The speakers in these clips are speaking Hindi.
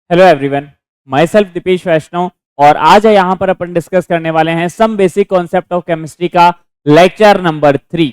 Hello everyone, myself Deepesh Vaishnav और आज है यहाँ पर अपन डिस्कस करने वाले हैं some basic concept of chemistry का लेक्चर नंबर 3।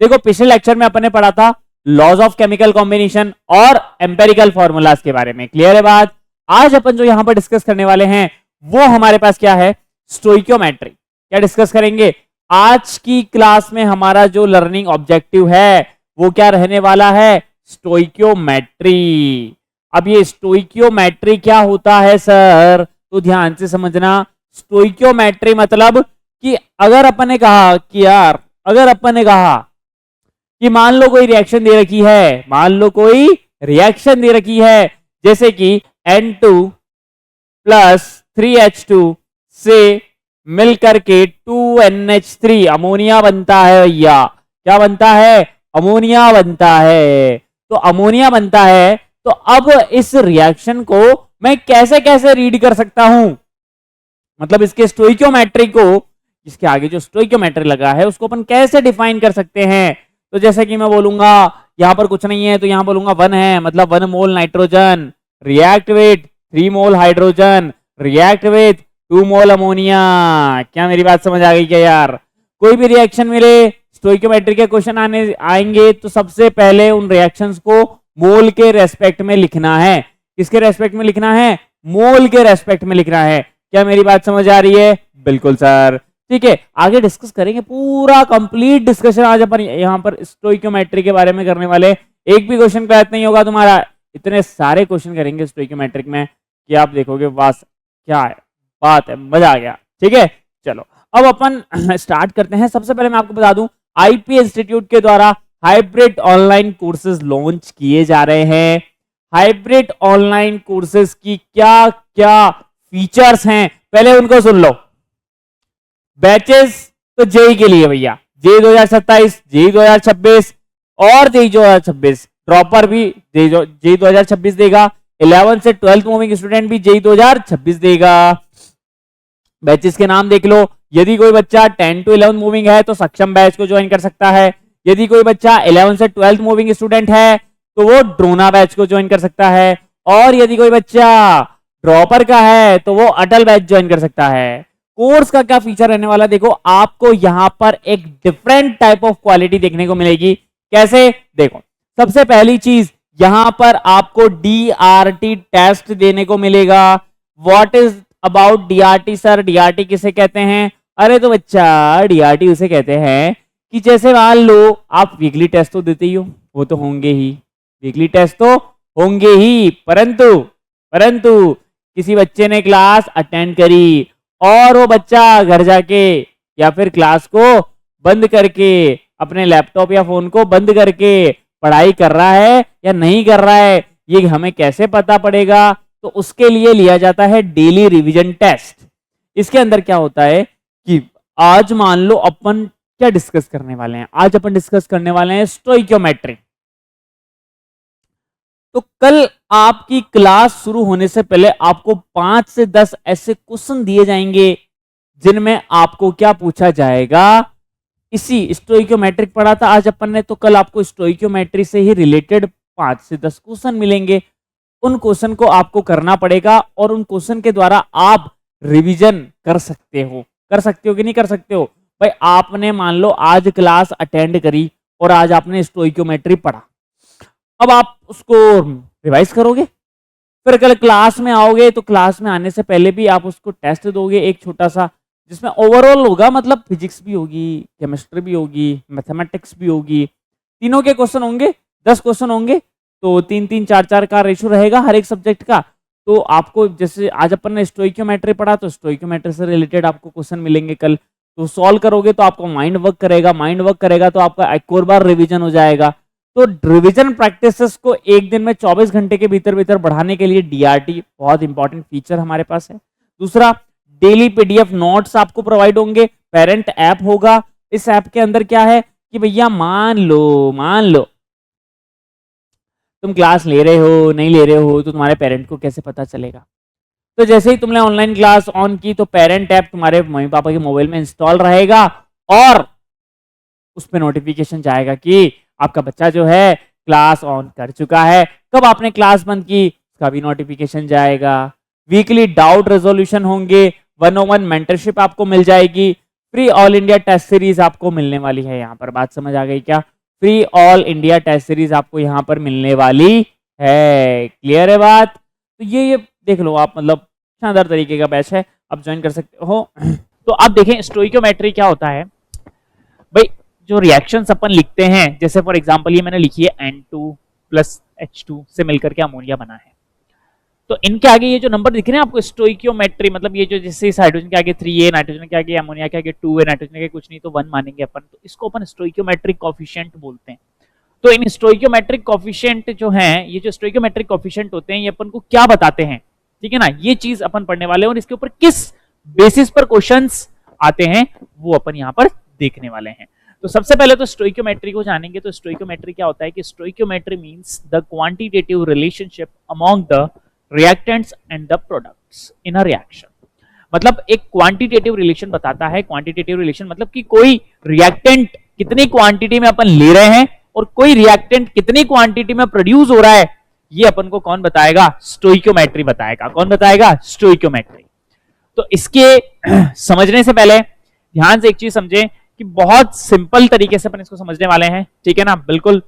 देखो, पिछले लेक्चर में अपन ने पढ़ा था लॉज ऑफ केमिकल कॉम्बिनेशन और एम्पेरिकल फॉर्मूलाज के बारे में। क्लियर है बात? आज अपन जो यहाँ पर डिस्कस करने वाले हैं वो हमारे पास क्या है, स्टोइकियोमेट्री। क्या डिस्कस करेंगे आज की क्लास में? हमारा जो लर्निंग ऑब्जेक्टिव है वो क्या रहने वाला है, स्टोइकियोमेट्री। अब ये स्टोइकियोमेट्री क्या होता है सर, तो ध्यान से समझना। स्टोइकियोमेट्री मतलब कि अगर अपन ने कहा कि यार, अगर अपन ने कहा कि मान लो कोई रिएक्शन दे रखी है, मान लो कोई रिएक्शन दे रखी है, जैसे कि N2 प्लस 3H2 से मिलकर के 2NH3 अमोनिया बनता है। भैया क्या बनता है? अमोनिया बनता है। तो अमोनिया बनता है, तो अब इस रिएक्शन को मैं कैसे कैसे रीड कर सकता हूं, मतलब इसके स्टोइकियोमेट्री को, इसके आगे जो स्टोइकियोमेट्री लगा है उसको अपन कैसे डिफाइन कर सकते हैं। तो जैसे कि मैं बोलूंगा यहां पर कुछ नहीं है, तो यहां बोलूंगा 1 है, मतलब 1 mole nitrogen react with 3 mole hydrogen react with 2 mole ammonia. क्या मेरी बात समझ आ गई क्या यार? कोई भी रिएक्शन मिले, स्टोइकियोमेट्री के क्वेश्चन आएंगे तो सबसे पहले उन रिएक्शंस को मोल के रेस्पेक्ट में लिखना है। किसके रेस्पेक्ट में लिखना है? मोल के रेस्पेक्ट में लिखना है। क्या मेरी बात समझ आ रही है? बिल्कुल सर। ठीक है, आगे डिस्कस करेंगे, पूरा कंप्लीट डिस्कशन आज अपन यहाँ पर स्टोइकियोमेट्री के बारे में करने वाले। एक भी क्वेश्चन गलत नहीं होगा तुम्हारा, इतने सारे क्वेश्चन करेंगे स्टोइकियोमेट्रिक में कि आप देखोगे बस क्या है, बात है, मजा आ गया। ठीक है, चलो अब अपन स्टार्ट करते हैं। सबसे पहले मैं आपको बता दूं, आईपी इंस्टीट्यूट के द्वारा हाइब्रिड ऑनलाइन कोर्सेज लॉन्च किए जा रहे हैं। हाइब्रिड ऑनलाइन कोर्सेज की क्या क्या फीचर्स हैं पहले उनको सुन लो। बैचेस तो जेई के लिए भैया, जेई 2027, जेई 2026 और जेई 2026। ड्रॉपर भी जेई 2026 देगा। 11 से 12th मूविंग स्टूडेंट भी जेई 2026 देगा। बैचेस के नाम देख लो। यदि कोई बच्चा 10 to 11 मूविंग है तो सक्षम बैच को ज्वाइन कर सकता है। यदि कोई बच्चा 11 से 12th मूविंग स्टूडेंट है तो वो ड्रोना बैच को ज्वाइन कर सकता है। और यदि कोई बच्चा ड्रॉपर का है तो वो अटल बैच ज्वाइन कर सकता है। कोर्स का क्या फीचर रहने वाला, देखो आपको यहां पर एक डिफरेंट टाइप ऑफ क्वालिटी देखने को मिलेगी। कैसे? देखो, सबसे पहली चीज यहां पर आपको डीआरटी टेस्ट देने को मिलेगा। What is about DRT sir? DRT किसे कहते हैं? अरे तो बच्चा, डीआरटी उसे कहते हैं कि जैसे मान लो आप वीकली टेस्ट तो देते ही हो, वो तो होंगे ही, वीकली टेस्ट तो होंगे ही, परंतु किसी बच्चे ने क्लास अटेंड करी और वो बच्चा घर जाके या फिर क्लास को बंद करके, अपने लैपटॉप या फोन को बंद करके पढ़ाई कर रहा है या नहीं कर रहा है, ये हमें कैसे पता पड़ेगा? तो उसके लिए लिया जाता है डेली रिवीजन टेस्ट। इसके अंदर क्या होता है कि आज मान लो अपन क्या डिस्कस करने वाले हैं, आज अपन डिस्कस करने वाले हैं स्टोइकियोमेट्री। तो कल आपकी क्लास शुरू होने से पहले आपको 5 से 10 ऐसे क्वेश्चन दिए जाएंगे जिनमें आपको क्या पूछा जाएगा, इसी स्टोइकियोमेट्रिक पढ़ा था आज अपन ने, तो कल आपको स्टोइकियोमेट्री से ही रिलेटेड 5 से 10 क्वेश्चन मिलेंगे। उन क्वेश्चन को आपको करना पड़ेगा और उन क्वेश्चन के द्वारा आप रिवीजन कर सकते हो। कर सकते हो कि नहीं कर सकते हो? भाई आपने मान लो आज क्लास अटेंड करी और आज आपने स्टोइकियोमेट्री पढ़ा, अब आप उसको रिवाइज करोगे, फिर कल क्लास में आओगे तो क्लास में आने से पहले भी आप उसको टेस्ट दोगे एक छोटा सा, जिसमें ओवरऑल होगा, मतलब फिजिक्स भी होगी, केमिस्ट्री भी होगी, मैथमेटिक्स भी होगी, तीनों के क्वेश्चन होंगे, 10 क्वेश्चन होंगे, तो 3-3, 4-4 का रेशो रहेगा हर एक सब्जेक्ट का। तो आपको जैसे आज अपन ने स्टोइकियोमेट्री पढ़ा, तो स्टोइकियोमेट्री से रिलेटेड आपको क्वेश्चन मिलेंगे कल, तो सॉल्व करोगे तो आपको माइंड वर्क करेगा, माइंड वर्क करेगा तो आपका एक और बार रिवीजन हो जाएगा। तो रिवीजन प्रैक्टिसेस को एक दिन में 24 घंटे के भीतर भीतर बढ़ाने के लिए डीआरटी बहुत इंपॉर्टेंट फीचर हमारे पास है। दूसरा, डेली पीडीएफ नोट्स आपको प्रोवाइड होंगे, पेरेंट ऐप होगा। इस ऐप के अंदर क्या है कि भैया मान लो तुम क्लास ले रहे हो, नहीं ले रहे हो, तो तुम्हारे पेरेंट को कैसे पता चलेगा? तो जैसे ही तुमने ऑनलाइन क्लास ऑन की तो पेरेंट ऐप तुम्हारे मम्मी पापा के मोबाइल में इंस्टॉल रहेगा और उस पर नोटिफिकेशन जाएगा कि आपका बच्चा जो है क्लास ऑन कर चुका है। कब आपने क्लास बंद की, उसका भी नोटिफिकेशन जाएगा। वीकली डाउट रेजोल्यूशन होंगे, 101 मेंटरशिप आपको मिल जाएगी, free all India test series आपको मिलने वाली है। यहाँ पर बात समझ आ गई क्या? Free all India test series आपको यहाँ पर मिलने वाली है। क्लियर है बात? तो ये देख लो आप, मतलब शानदार तरीके का बैच है, आप ज्वाइन कर सकते हो। तो आप देखें स्टोइकोमेट्री क्या होता है भाई, जो रिएक्शंस अपन लिखते हैं, जैसे फॉर एग्जांपल ये मैंने लिखी है N2 प्लस H2 से मिलकर के अमोनिया बना है, तो इनके आगे ये जो नंबर दिख रहे हैं आपको स्टोइकियोमेट्री, मतलब ये जो जैसे इस हाइड्रोजन के आगे 3A, नाइट्रोजन के आगे अमोनिया के आगे 2A, नाइट्रोजन के आगे कुछ नहीं तो 1 मानेंगे अपन, तो इसको अपन स्टोइकियोमेट्रिक कोफिशिएंट बोलते हैं। तो इन स्टोइकियोमेट्रिक कोफिशिएंट जो हैं, ये जो स्टोइकियोमेट्रिक कोफिशिएंट होते हैं, ये अपन को क्या बताते हैं, ठीक है ना, ये चीज अपन पढ़ने वाले हैं और इसके ऊपर किस बेसिस पर क्वेश्चंस आते हैं वो अपन यहाँ पर देखने वाले हैं। तो सबसे पहले तो स्टोइकियोमेट्री को जानेंगे। तो स्टोइकियोमेट्री क्या होता है कि stoichiometry means the quantitative relationship among the reactants and the products in a reaction. मतलब एक क्वांटिटेटिव रिलेशन बताता है। क्वांटिटेटिव रिलेशन मतलब कि कोई रिएक्टेंट कितनी क्वांटिटी में अपन ले रहे हैं और कोई रिएक्टेंट कितनी क्वांटिटी में प्रोड्यूस हो रहा है, ये अपन को कौन बताएगा? स्टोइकियोमेट्री बताएगा। कौन बताएगा? स्टोइकियोमेट्री। तो इसके समझने से पहले ध्यान से एक चीज समझें कि बहुत सिंपल तरीके से अपन इसको समझने वाले हैं, ठीक है ना, बिल्कुल।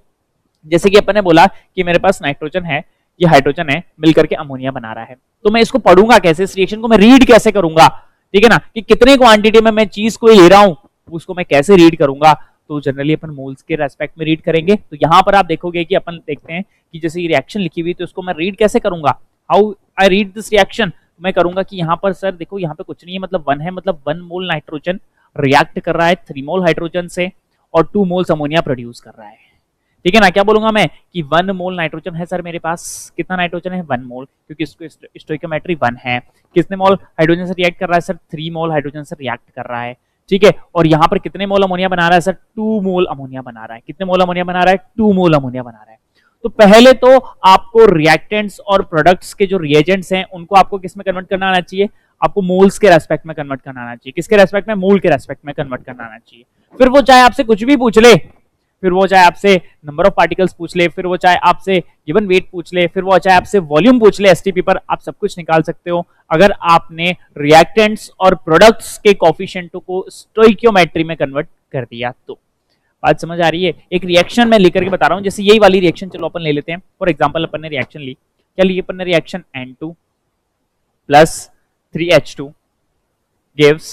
जैसे कि अपन ने बोला कि मेरे पास नाइट्रोजन है, ये हाइड्रोजन है, मिलकर के अमोनिया बना रहा है, तो मैं इसको पढ़ूंगा कैसे, इस रिएक्शन को मैं रीड कैसे करूंगा, ठीक है ना, कि कितने क्वांटिटी में मैं चीज को ले रहा हूं, उसको मैं कैसे रीड करूंगा। तो जनरली अपन मोल्स के रेस्पेक्ट में रीड करेंगे। तो यहां पर आप देखोगे कि अपन देखते हैं कि जैसे ये रिएक्शन लिखी हुई, तो उसको मैं रीड कैसे करूंगा, how I read this reaction. मैं करूंगा कि यहाँ पर सर देखो, यहाँ पे कुछ नहीं है, मतलब 1 है, मतलब 1 मोल नाइट्रोजन रिएक्ट कर रहा है 3 मोल हाइड्रोजन से और 2 मोल्स अमोनिया प्रोड्यूस कर रहा है, ठीक है ना। क्या बोलूंगा मैं कि 1 मोल नाइट्रोजन है सर मेरे पास, कितना नाइट्रोजन है? 1 मोल, क्योंकि इसको स्टोइकियोमेट्री 1 है। कितने मोल हाइड्रोजन से रिएक्ट कर रहा है सर? 3 मोल हाइड्रोजन से रिएक्ट कर रहा है, ठीक है। और यहाँ पर कितने मोल अमोनिया बना रहा है सर? 2 मोल अमोनिया बना रहा है। कितने मोल अमोनिया बना रहा है? 2 मोल अमोनिया बना रहा है। तो पहले तो आपको रिएक्टेंट्स और प्रोडक्ट्स के जो रिएजेंट्स हैं उनको आपको किस में कन्वर्ट करना आना चाहिए? आपको मोल्स के रेस्पेक्ट में कन्वर्ट करना आना चाहिए। किसके रेस्पेक्ट में? मोल के रेस्पेक्ट में कन्वर्ट करना आना चाहिए। फिर वो चाहे आपसे कुछ भी पूछ ले, फिर वो चाहे आपसे नंबर ऑफ पार्टिकल्स पूछ ले, फिर वो चाहे आपसे गिवन वेट पूछ ले, फिर वो चाहे आपसे वॉल्यूम पूछ ले, एसटीपी पर आप सब कुछ निकाल सकते हो अगर आपने रिएक्टेंट्स और प्रोडक्ट्स के कोफिशिएंटों को स्टोइकियोमेट्री में कन्वर्ट कर दिया तो। बात समझ आ रही है? एक रिएक्शन मैं लेकर के बता रहा हूं, जैसे यही वाली रिएक्शन चलो अपन ले लेते हैं। फॉर एग्जांपल अपन ने रिएक्शन ली, क्या ली अपन ने? Reaction N2 plus 3H2 gives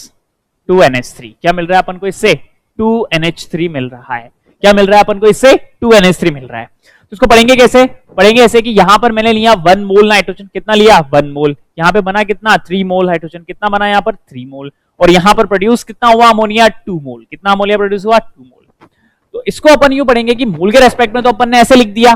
2NH3। क्या मिल रहा है अपन को इससे? 2NH3 मिल रहा है। क्या मिल रहा है अपन को इससे? 2NH3 मिल रहा है। तो इसको पढ़ेंगे कैसे? पढ़ेंगे ऐसे कि यहां पर मैंने लिया 1 मोल नाइट्रोजन, कितना लिया? 1 मोल। यहां पे बना कितना? 3 मोल हाइड्रोजन। कितना बना यहां पर? 3 मोल। और यहां पर प्रोड्यूस कितना हुआ अमोनिया? 2 मोल। कितना अमोनिया प्रोड्यूस हुआ? 2 मोल। तो इसको अपन यूं पढ़ेंगे कि मोल के रेस्पेक्ट में तो अपन ने ऐसे लिख दिया,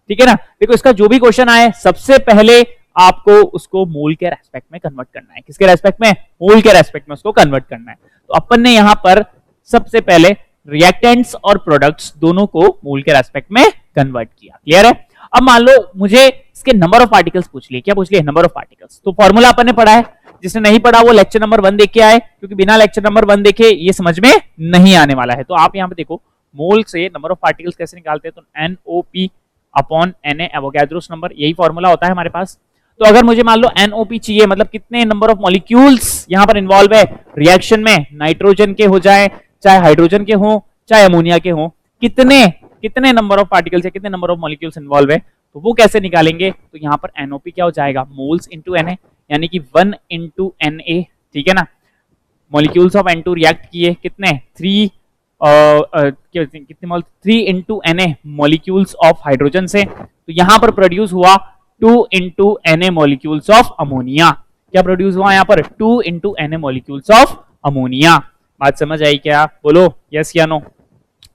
ठीक है ना। देखो इसका जो भी क्वेश्चन आए सबसे पहले आपको उसको मोल के रेस्पेक्ट में कन्वर्ट करना है। किसके रेस्पेक्ट में? मोल के रेस्पेक्ट में उसको कन्वर्ट करना है। तो अपन ने यहां पर सबसे पहले रिएक्टेंट्स और प्रोडक्ट्स दोनों को मोल के रेस्पेक्ट में कन्वर्ट किया। क्लियर है? अब मान लो मुझे इसके नंबर ऑफ पार्टिकल्स पूछ लिए। क्या पूछ लिए? Number of particles. तो फॉर्मूला अपन ने पढ़ा है, जिसने नहीं पढ़ा वो लेक्चर नंबर 1 देख के आए, क्योंकि बिना लेक्चर नंबर 1 देखे ये समझ में नहीं आने वाला है। तो आप यहां पे देखो मोल से नंबर ऑफ पार्टिकल्स कैसे निकालते हैं, तो NOP upon Na Avogadro's number, यही फॉर्मूला होता है हमारे पास। तो अगर मुझे मान लो NOP चाहिए, मतलब कितने नंबर ऑफ मॉलिक्यूल्स यहां पर इन्वॉल्व है रिएक्शन में, नाइट्रोजन के हो जाए, चाहे हाइड्रोजन के हो, चाहे अमोनिया के हो, कितने नंबर ऑफ पार्टिकल्स या कितने नंबर ऑफ मॉलिक्यूल्स इन्वॉल्व है, तो वो कैसे निकालेंगे? तो यहां पर NOP क्या हो जाएगा? मोल्स इंटू Na, यानी कि 1 इंटू Na, ठीक है ना। मॉलिक्यूल्स ऑफ N2 रिएक्ट किए कितने? 3 कितने मोल? 3 into Na molecules of hydrogen से, तो यहां पर प्रोड्यूस हुआ 2 into Na molecules of ammonia. क्या प्रोड्यूस हुआ यहां पर? 2 into Na molecules of ammonia. बात समझ आई क्या? बोलो यस या नो।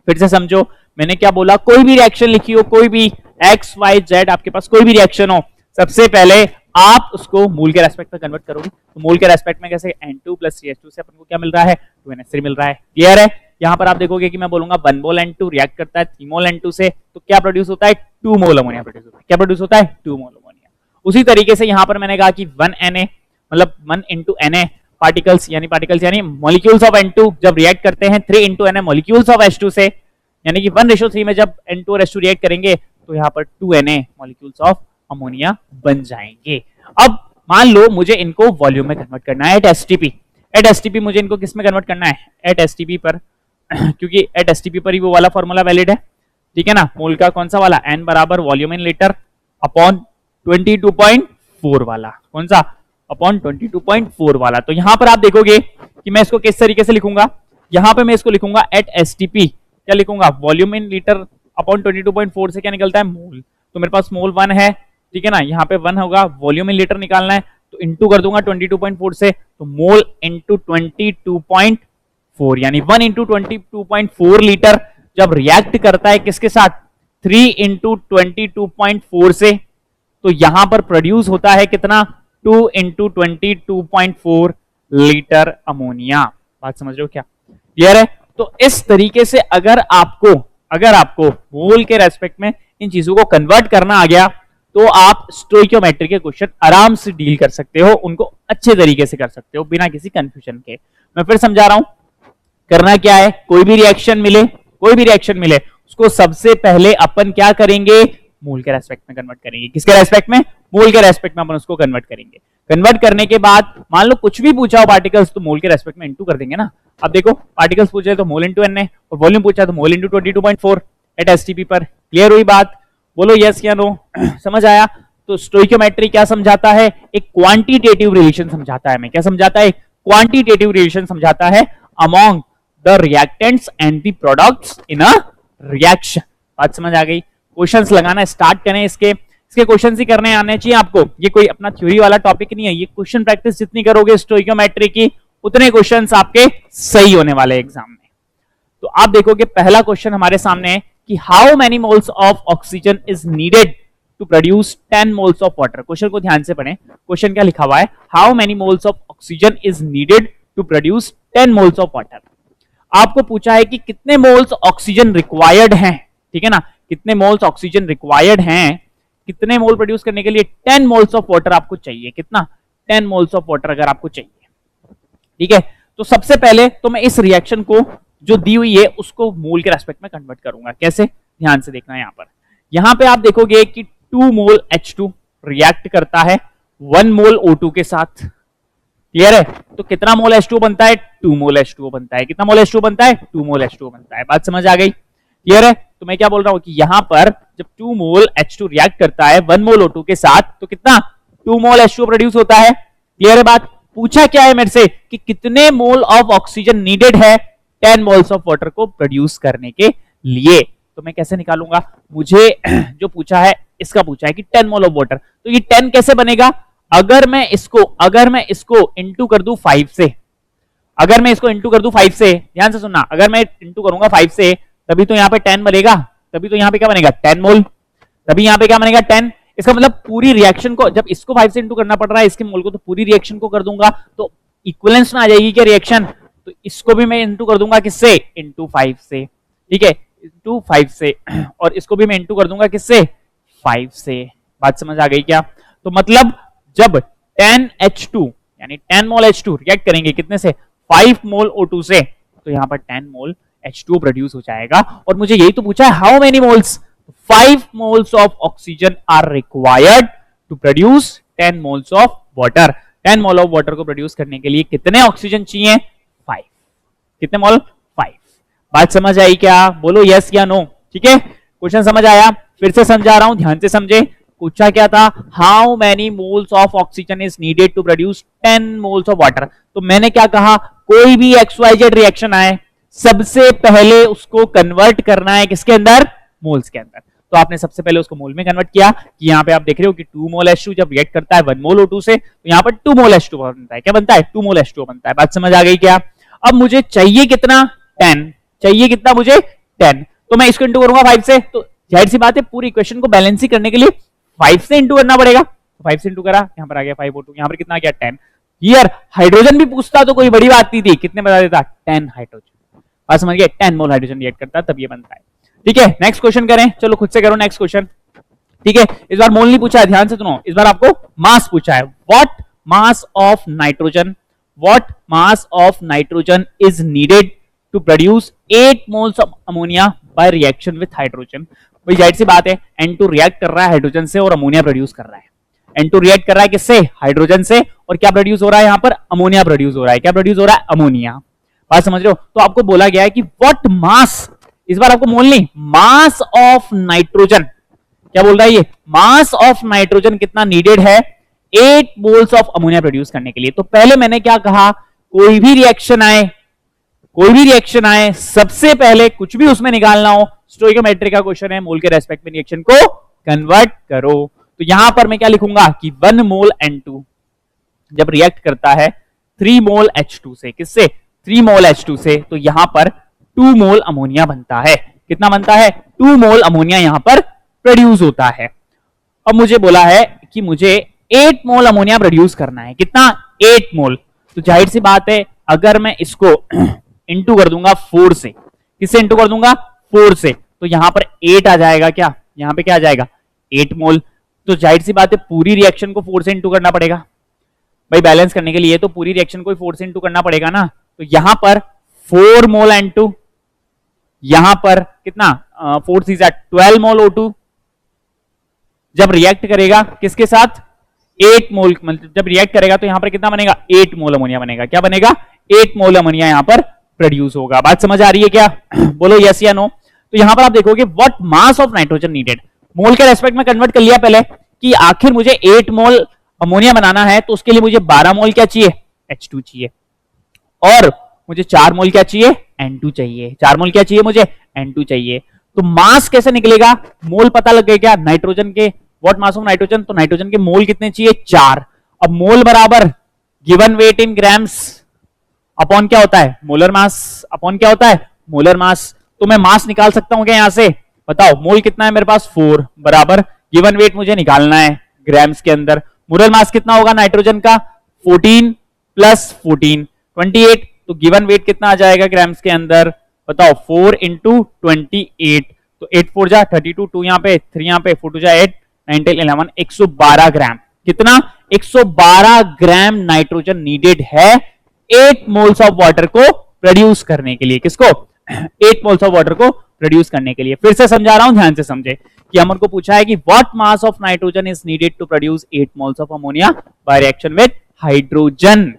फिर से समझो, मैंने क्या बोला? कोई भी रिएक्शन लिखी हो, कोई भी एक्स वाई जेड, आपके पास कोई भी रिएक्शन हो, सबसे पहले आप उसको मोल के रेस्पेक्ट में कन्वर्ट करोगे। तो मोल के रेस्पेक्ट में कैसे? N2 प्लस CH2 से अपन को क्या मिल रहा है? 2NH3 मिल रहा है। क्लियर है? यहां पर आप देखोगे कि मैं बोलूंगा 1 मोल N2 रिएक्ट करता है 3 मोल N2 से, तो क्या प्रोड्यूस होता है? 2 मोल अमोनिया प्रोड्यूस होता है। क्या प्रोड्यूस होता है? 2 मोल अमोनिया। उसी तरीके से यहां पर मैंने कहा कि 1 Na मतलब 1 इंटू Na पार्टिकल्स यानी मॉलिक्यूल्स ऑफ N2 जब रिएक्ट करते हैं 3 into Na molecules of H2 से, यानी कि 1:3 में जब N2 और H2 रिएक्ट करेंगे तो यहाँ पर 2 Na मॉलिक्यूल्स ऑफ अमोनिया बन जाएंगे। अब मान लो मुझे इनको वॉल्यूम में कन्वर्ट करना है एट एसटीपी। एट एसटीपी मुझे इनको किस में कन्वर्ट करना है? एट एसटीपी पर क्योंकि एट एसटीपी पर ही वो वाला फॉर्मूला वैलिड है, ठीक है ना। मोल का कौन सा वाला? n बराबर वॉल्यूम इन लीटर अपॉन 22.4 वाला। कौन सा? अपॉन 22.4 वाला। तो यहां पर आप देखोगे कि मैं इसको किस तरीके से लिखूंगा, यहां पे मैं इसको लिखूंगा एट एसटीपी, क्या लिखूंगा? वॉल्यूम इन लीटर अपॉन 22.4 से क्या निकलता है? मोल। तो मेरे पास मोल 1 है, ठीक है ना, यहाँ पे 1 होगा, वॉल्यूम इन लीटर निकालना है तो इंटू कर दूंगा 22.4 से, तो मोल इंटू 22.4 यानी 1 इंटू 22.4 लीटर जब रिएक्ट करता है किसके साथ? 3 इंटू 22.4 से, तो यहां पर प्रोड्यूस होता है कितना? 2 इंटू 22.4 लीटर अमोनिया। बात समझ रहे हो क्या? क्लियर है? तो इस तरीके से अगर आपको मोल के रेस्पेक्ट में इन चीजों को कन्वर्ट करना आ गया तो आप स्टोइकियोमेट्री के क्वेश्चन आराम से डील कर सकते हो, उनको अच्छे तरीके से कर सकते हो बिना किसी कंफ्यूजन के। मैं फिर समझा रहा हूं, करना क्या है? कोई भी रिएक्शन मिले उसको सबसे पहले अपन क्या करेंगे? मोल के रेस्पेक्ट में कन्वर्ट करेंगे। किसके रेस्पेक्ट में? मोल के रेस्पेक्ट में अपन उसको कन्वर्ट करेंगे। कन्वर्ट करने के बाद मान लो कुछ भी पूछा हो पार्टिकल्स तो मोल के रेस्पेक्ट में इनटू कर देंगे ना। अब देखो पार्टिकल्स पूछे तो मोल इंटू एन है और वॉल्यूम पूछा तो मोल इंटू 22.4 एट एसटीपी पर। क्लियर हुई बात? बोलो यस या नो। समझ आया? तो स्टोइकियोमेट्री क्या समझाता है? एक क्वांटिटेटिव रिलेशन समझाता है। मैं क्या समझाता है? क्वांटिटेटिव रिलेशन समझाता है among the reactants and the products in a reaction. बात समझ आ गई? क्वेश्चंस लगाना स्टार्ट करें, इसके क्वेश्चंस ही करने आने चाहिए आपको। ये कोई अपना थ्योरी वाला टॉपिक नहीं है, ये क्वेश्चन प्रैक्टिस जितनी करोगे स्टोइकियोमेट्री की उतने क्वेश्चंस आपके सही होने वाले एग्जाम में। तो आप देखोगे पहला क्वेश्चन हमारे सामने है कि how many moles of oxygen is needed to produce 10 moles of water. Question को ध्यान से पढ़ें, क्वेश्चन क्या लिखा हुआ है? How many moles of oxygen is needed to produce 10 moles of water. आपको पूछा है कि कितने मोल्स ऑक्सीजन रिक्वायर्ड हैं, ठीक है ना, कितने मोल्स ऑक्सीजन रिक्वायर्ड हैं, कितने मोल प्रोड्यूस करने के लिए 10 मोल्स ऑफ वाटर आपको चाहिए। कितना? 10 मोल्स ऑफ वाटर अगर आपको चाहिए, ठीक है। तो सबसे पहले तो मैं इस रिएक्शन को जो दी हुई है उसको मोल के रेस्पेक्ट में कन्वर्ट करूंगा। कैसे? ध्यान से देखना। यहां पे आप देखोगे कि 2 मोल H2 रिएक्ट करता है 1 मोल O2 के साथ। क्लियर है? तो कितना मोल H2 बनता है? 2 मोल H2 बनता है। कितना मोल H2 बनता है? 2 मोल H2 बनता है। बात समझ आ गई? क्लियर है? तो मैं क्या बोल रहा हूं कि यहां पर जब 2 मोल H2 रिएक्ट करता है 1 मोल O2 के साथ तो कितना? 2 मोल H2 प्रोड्यूस होता है। क्लियर है बात? पूछा क्या है मेरे से कि कितने मोल ऑफ ऑक्सीजन नीडेड है 10 मोल्स ऑफ वाटर को प्रोड्यूस करने के लिए। तो मैं कैसे निकालूंगा? मुझे जो पूछा है इसका पूछा है कि 10 मोल ऑफ वाटर, तो ये 10 कैसे बनेगा? अगर मैं इसको इंटू कर दूं 5 से, अगर मैं इसको इंटू कर दूं 5 से, ध्यान से सुनना, अगर मैं इंटू करूंगा 5 से तभी तो यहाँ पे 10 बनेगा, तभी तो यहाँ पे क्या बनेगा? 10 मोल, तभी यहाँ पे क्या बनेगा? 10। इसका मतलब पूरी रिएक्शन को जब इसको 5 से इंटू करना पड़ रहा है इसके मोल को, तो पूरी रिएक्शन को कर दूंगा तो इक्विवेलेंस में आ जाएगी क्या रिएक्शन? तो इसको भी मैं इंटू कर दूंगा किससे? इंटू 5 से, ठीक है, इंटू 5 से, और इसको भी मैं इंटू कर दूंगा किससे? 5 से। बात समझ आ गई क्या? तो मतलब जब 10H2 यानी 10 मोल H2 रिएक्ट करेंगे कितने से? 5 मोल O2 से, तो यहां पर 10 मोल H2 प्रोड्यूस हो जाएगा। और मुझे यही तो पूछा है how many moles? 5 moles of oxygen are required to produce 10 moles of water. 10 mole of water को प्रोड्यूस करने के लिए कितने ऑक्सीजन चाहिए? 5। कितने मोल? 5। बात समझ आई क्या? बोलो यस या नो। ठीक है, क्वेश्चन समझ आया? फिर से समझा रहा हूं, ध्यान से समझे। पूछा क्या था? How many moles of oxygen is needed to produce 10 moles of water. तो मैंने क्या कहा? कोई भी XYZ रिएक्शन आए सबसे पहले उसको कन्वर्ट करना है किसके अंदर? मोल्स के अंदर। तो आपने सबसे पहले उसको मोल में कन्वर्ट किया कि यहाँ पे आप देख रहे हो कि 2 मोल H2 जब रिएक्ट करता है 1 मोल O2 से, तो यहाँ पर 2 मोल H2 बनता है। क्या बनता है? 2 मोल H2 बनता है। बात समझ आ गई क्या? अब मुझे चाहिए कितना? 10। चाहिए कितना मुझे? 10। तो मैं इसको इंटू करूंगा 5 से, तो जाहिर सी बात है पूरी इक्वेशन को बैलेंस ही करने के लिए 5 से इंटू करना पड़ेगा। तो 5 से इंटू करा, यहाँ पर आ गया 5 O2, यहाँ पर कितना आ गया? 10। यार हाइड्रोजन भी पूछता तो कोई बड़ी बात नहीं थी, कितने बता देता? 10 हाइड्रोजन। बात समझ गए? 10 मोल हाइड्रोजन रिएक्ट करता तब ये बनता है। ठीक है, नेक्स्ट क्वेश्चन करें। चलो खुद से करो नेक्स्ट क्वेश्चन। ठीक है, इस बार मोल नहीं पूछा है, ध्यान से सुनो। इस बार आपको मास पूछा है। What mass of nitrogen, what mass of nitrogen is needed to produce 8 moles of ammonia by reaction with hydrogen. भाई जाहिर सी बात है, N2 रिएक्ट कर रहा है हाइड्रोजन से और अमोनिया प्रोड्यूस कर रहा है। N2 रिएक्ट कर रहा है किससे? हाइड्रोजन से, और क्या प्रोड्यूस हो रहा है यहाँ पर? अमोनिया प्रोड्यूस हो रहा है। क्या प्रोड्यूस हो रहा है? अमोनिया। बात समझ रहे हो? तो आपको बोला गया है कि व्हाट मास, इस बार आपको मोल नहीं, मास ऑफ नाइट्रोजन, क्या बोल रहा है ये? मास ऑफ नाइट्रोजन कितना नीडेड है 8 मोल्स ऑफ अमोनिया प्रोड्यूस करने के लिए। तो पहले मैंने क्या कहा, कोई भी रिएक्शन आए सबसे पहले कुछ भी उसमें निकालना हो, स्टोइकोमेट्री का क्वेश्चन है, मोल के रेस्पेक्ट में रिएक्शन को कन्वर्ट करो। तो यहां पर मैं क्या लिखूंगा कि 1 मोल N2 जब रिएक्ट करता है 3 मोल H2 से, किससे? 3 मोल H2 से, तो यहां पर 2 मोल अमोनिया बनता है। कितना बनता है? 2 मोल अमोनिया यहां पर प्रोड्यूस होता है। अब मुझे बोला है कि मुझे 8 मोल अमोनिया प्रोड्यूस करना है। कितना? 8 मोल। तो जाहिर सी बात है, अगर मैं इसको इंटू कर दूंगा 4 से, किससे इंटू कर दूंगा? 4 से, तो यहां पर 8 आ जाएगा। क्या यहां पे क्या आ जाएगा? 8 मोल। तो जाहिर सी बात है, पूरी रिएक्शन को 4 से इंटू करना पड़ेगा भाई, बैलेंस करने के लिए तो पूरी रिएक्शन को 4 से इंटू करना पड़ेगा ना। तो यहां पर 4 मोल N2, यहां पर कितना? 4 से 12 मोल O2 जब रिएक्ट करेगा किसके साथ? 8 मोल, मतलब जब रिएक्ट करेगा तो यहां पर कितना बनेगा? 8 मोल अमोनिया बनेगा। क्या बनेगा? 8 मोल अमोनिया यहां पर प्रोड्यूस होगा। बात समझ आ रही है क्या? बोलो यस या नो। तो यहां पर आप देखोगे what mass of nitrogen needed, mole के रेस्पेक्ट में कन्वर्ट कर लिया पहले कि आखिर मुझे 8 मोल अमोनिया बनाना है, तो उसके लिए मुझे 12 मोल क्या चाहिए? H2 चाहिए, और मुझे 4 मोल क्या चाहिए? N2 चाहिए। 4 मोल क्या चाहिए मुझे? N2 चाहिए। तो मास कैसे निकलेगा? मोल पता लग गए क्या नाइट्रोजन के? व्हाट मास ऑफ नाइट्रोजन, तो नाइट्रोजन के मोल कितने चाहिए? 4। अब मोल बराबर given weight in grams upon क्या होता है? मोलर मास अपॉन क्या होता है? Molar mass. तो मैं मास निकाल सकता हूं क्या यहां से? बताओ, मोल कितना है मेरे पास? 4 बराबर गिवन वेट मुझे निकालना है ग्राम्स के अंदर। मोलर मास कितना होगा नाइट्रोजन का? 14 प्लस 14 28। तो गिवन वेट कितना आ जाएगा ग्राम्स के अंदर? बताओ, 4 इंटू 28, तो 8 4 जा 32, 2 यहाँ पे, 3 यहाँ पे, 4 2 जा 8, 9 10 11, 112 ग्राम। कितना? 112 ग्राम नाइट्रोजन नीडेड है 8 मोल्स ऑफ वाटर को प्रोड्यूस करने के लिए। किसको? 8 मोल्स ऑफ वाटर को प्रोड्यूस करने के लिए। फिर से समझा रहा हूं, ध्यान से समझे कि हमन को पूछा है कि what mass of nitrogen is needed to produce 8 moles of ammonia by reaction with hydrogen.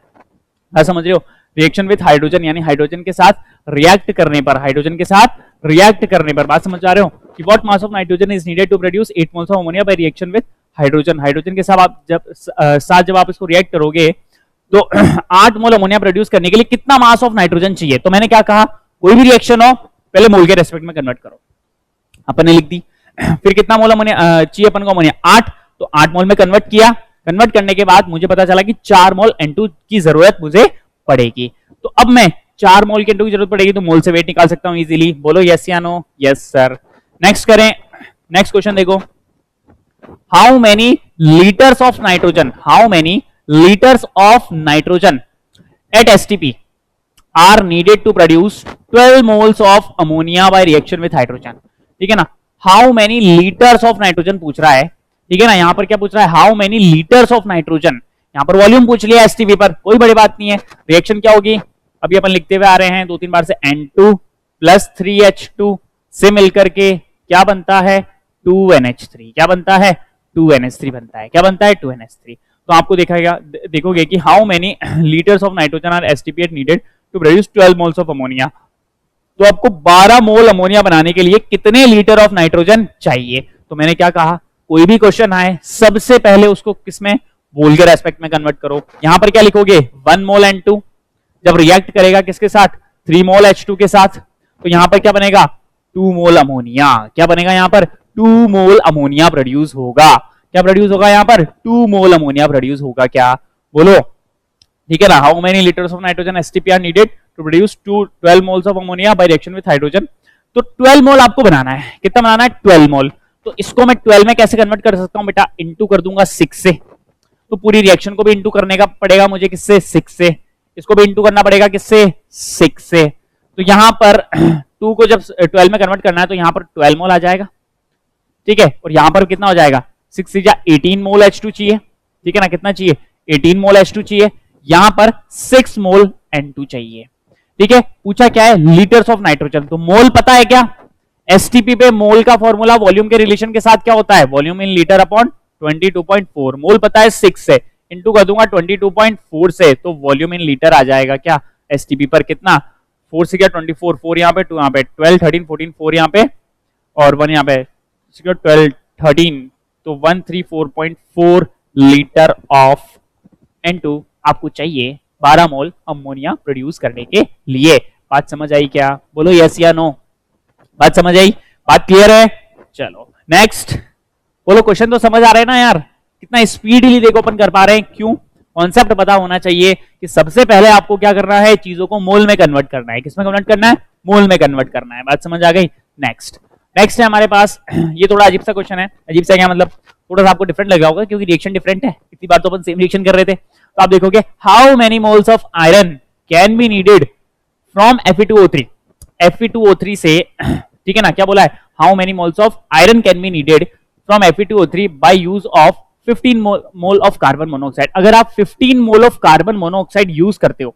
समझ रहे हो? रिएक्शन विद हाइड्रोजन यानी हाइड्रोजन के साथ रिएक्ट करने पर, हाइड्रोजन के साथ रिएक्ट करने पर। बात समझ आ रहे हो कि what mass of nitrogen is needed to produce 8 moles of ammonia by reaction with hydrogen. Hydrogen के साथ जब आप इसको रिएक्ट करोगे तो 8 मोल अमोनिया प्रोड्यूस करने के लिए कितना मास ऑफ नाइट्रोजन चाहिए? तो मैंने क्या कहा, कोई भी रिएक्शन हो पहले मोल के रेस्पेक्ट में कन्वर्ट करो। अपन ने लिख दी। फिर कितना मोल अमोनिया चाहिए अपन को? अमोनिया 8, तो 8 मोल में कन्वर्ट किया। कन्वर्ट करने के बाद मुझे पता चला कि 4 मोल N2 की जरूरत मुझे पड़ेगी। तो अब मैं 4 मोल के N2 की जरूरत पड़ेगी, तो मोल से वेट निकाल सकता हूं इजीली। बोलो यस या नो? Yes sir. नेक्स्ट करें, नेक्स्ट क्वेश्चन देखो। How many litres of nitrogen, how many litres of nitrogen at STP are needed to produce 12 moles of ammonia by reaction with hydrogen? ठीक है ना? How many litres of nitrogen पूछ रहा है, ठीक है ना? यहां पर क्या पूछ रहा है? How many litres of nitrogen. यहां पर वॉल्यूम पूछ लिया STP पर, कोई बड़ी बात नहीं है। रिएक्शन क्या होगी? अभी अपन लिखते हुए आ रहे हैं 2-3 बार से, N2 प्लस 3H2 से मिलकर के क्या बनता है? 2NH3। क्या बनता है? 2NH3 बनता है। क्या बनता है? 2NH3। तो आपको देखोगे कि how many litres of nitrogen are STP needed to produce 12 moles of ammonia. तो आपको 12 मोल अमोनिया बनाने के लिए कितने लीटर ऑफ नाइट्रोजन चाहिए? तो मैंने क्या कहा, कोई भी क्वेश्चन आए सबसे पहले उसको किसमें? मोल के रेस्पेक्ट में कन्वर्ट करो। यहां पर क्या लिखोगे? 1 मोल N2 जब रिएक्ट करेगा किसके साथ? 3 मोल H2 के साथ, तो यहां पर क्या बनेगा? 2 मोल अमोनिया। क्या बनेगा यहां पर? 2 मोल अमोनिया प्रोड्यूस होगा। क्या प्रोड्यूस होगा यहां पर? 2 मोल अमोनिया प्रोड्यूस होगा। क्या बोलो? ठीक है ना? How many litres of nitrogen STP are needed to produce 12 moles of ammonia by reaction with hydrogen. तो 12 मोल आपको बनाना है। कितना बनाना है? 12 मोल। तो इसको मैं 12 में कैसे कन्वर्ट कर सकता हूं बेटा? इंटू कर दूंगा 6 से। तो पूरी रिएक्शन को भी इंटू करने का पड़ेगा मुझे, किससे? 6 से। इसको भी इंटू करना पड़ेगा किससे? 6 से। तो यहां पर 2 को जब 12 में कन्वर्ट करना है तो यहां पर 12 मोल आ जाएगा। ठीक है? और यहां पर कितना हो जाएगा? 6 से 18 मोल H2 चाहिए। ठीक है ना? कितना चाहिए? 18 मोल H2 चाहिए। यहां पर 6 मोल N2 चाहिए। ठीक है? पूछा क्या है? Litres of nitrogen. तो मोल पता है क्या? एसटीपी पे मोल का फॉर्मूला वॉल्यूम के रिलेशन के साथ क्या होता है, वॉल्यूम इन लीटर अपॉन 22.4, मोल पता है 6 से, इंटू कर दूंगा 22.4 से, तो वॉल्यूम इन लीटर आ जाएगा क्या एसटीपी पर, कितना 4 से क्या 24, 4 यहाँ पे, 2 यहाँ पे, 12 13 14 4 यहाँ पे और 1 यहाँ पे, 12 13, तो 134.4 लीटर ऑफ N2 आपको चाहिए 12 मोल अमोनिया प्रोड्यूस करने के लिए। बात समझ आई क्या, बोलो यस या नो, बात समझ आई, बात क्लियर है। चलो नेक्स्ट बोलो, क्वेश्चन तो समझ आ रहे हैं ना यार, कितना स्पीडली देखो अपन कर पा रहे हैं, क्यों, कॉन्सेप्ट पता होना चाहिए कि सबसे पहले आपको क्या करना है, चीजों को मोल में कन्वर्ट करना है, किसमें कन्वर्ट करना है, मोल में कन्वर्ट करना है। बात समझ आ गई। नेक्स्ट है हमारे पास, ये थोड़ा अजीब सा क्वेश्चन है, अजीब सा क्या मतलब, थोड़ा सा आपको डिफरेंट लगा होगा क्योंकि रिएक्शन डिफरेंट है, इतनी बार तो अपन सेम रिएक्शन कर रहे थे। तो आप देखोगे how many moles of iron can be needed from Fe2O3, Fe2O3 से, ठीक है ना, क्या बोला है, how many moles of iron can be needed from Fe2O3 by use of 15 mole of carbon monoxide. अगर आप 15 mole of carbon monoxide use करते हो,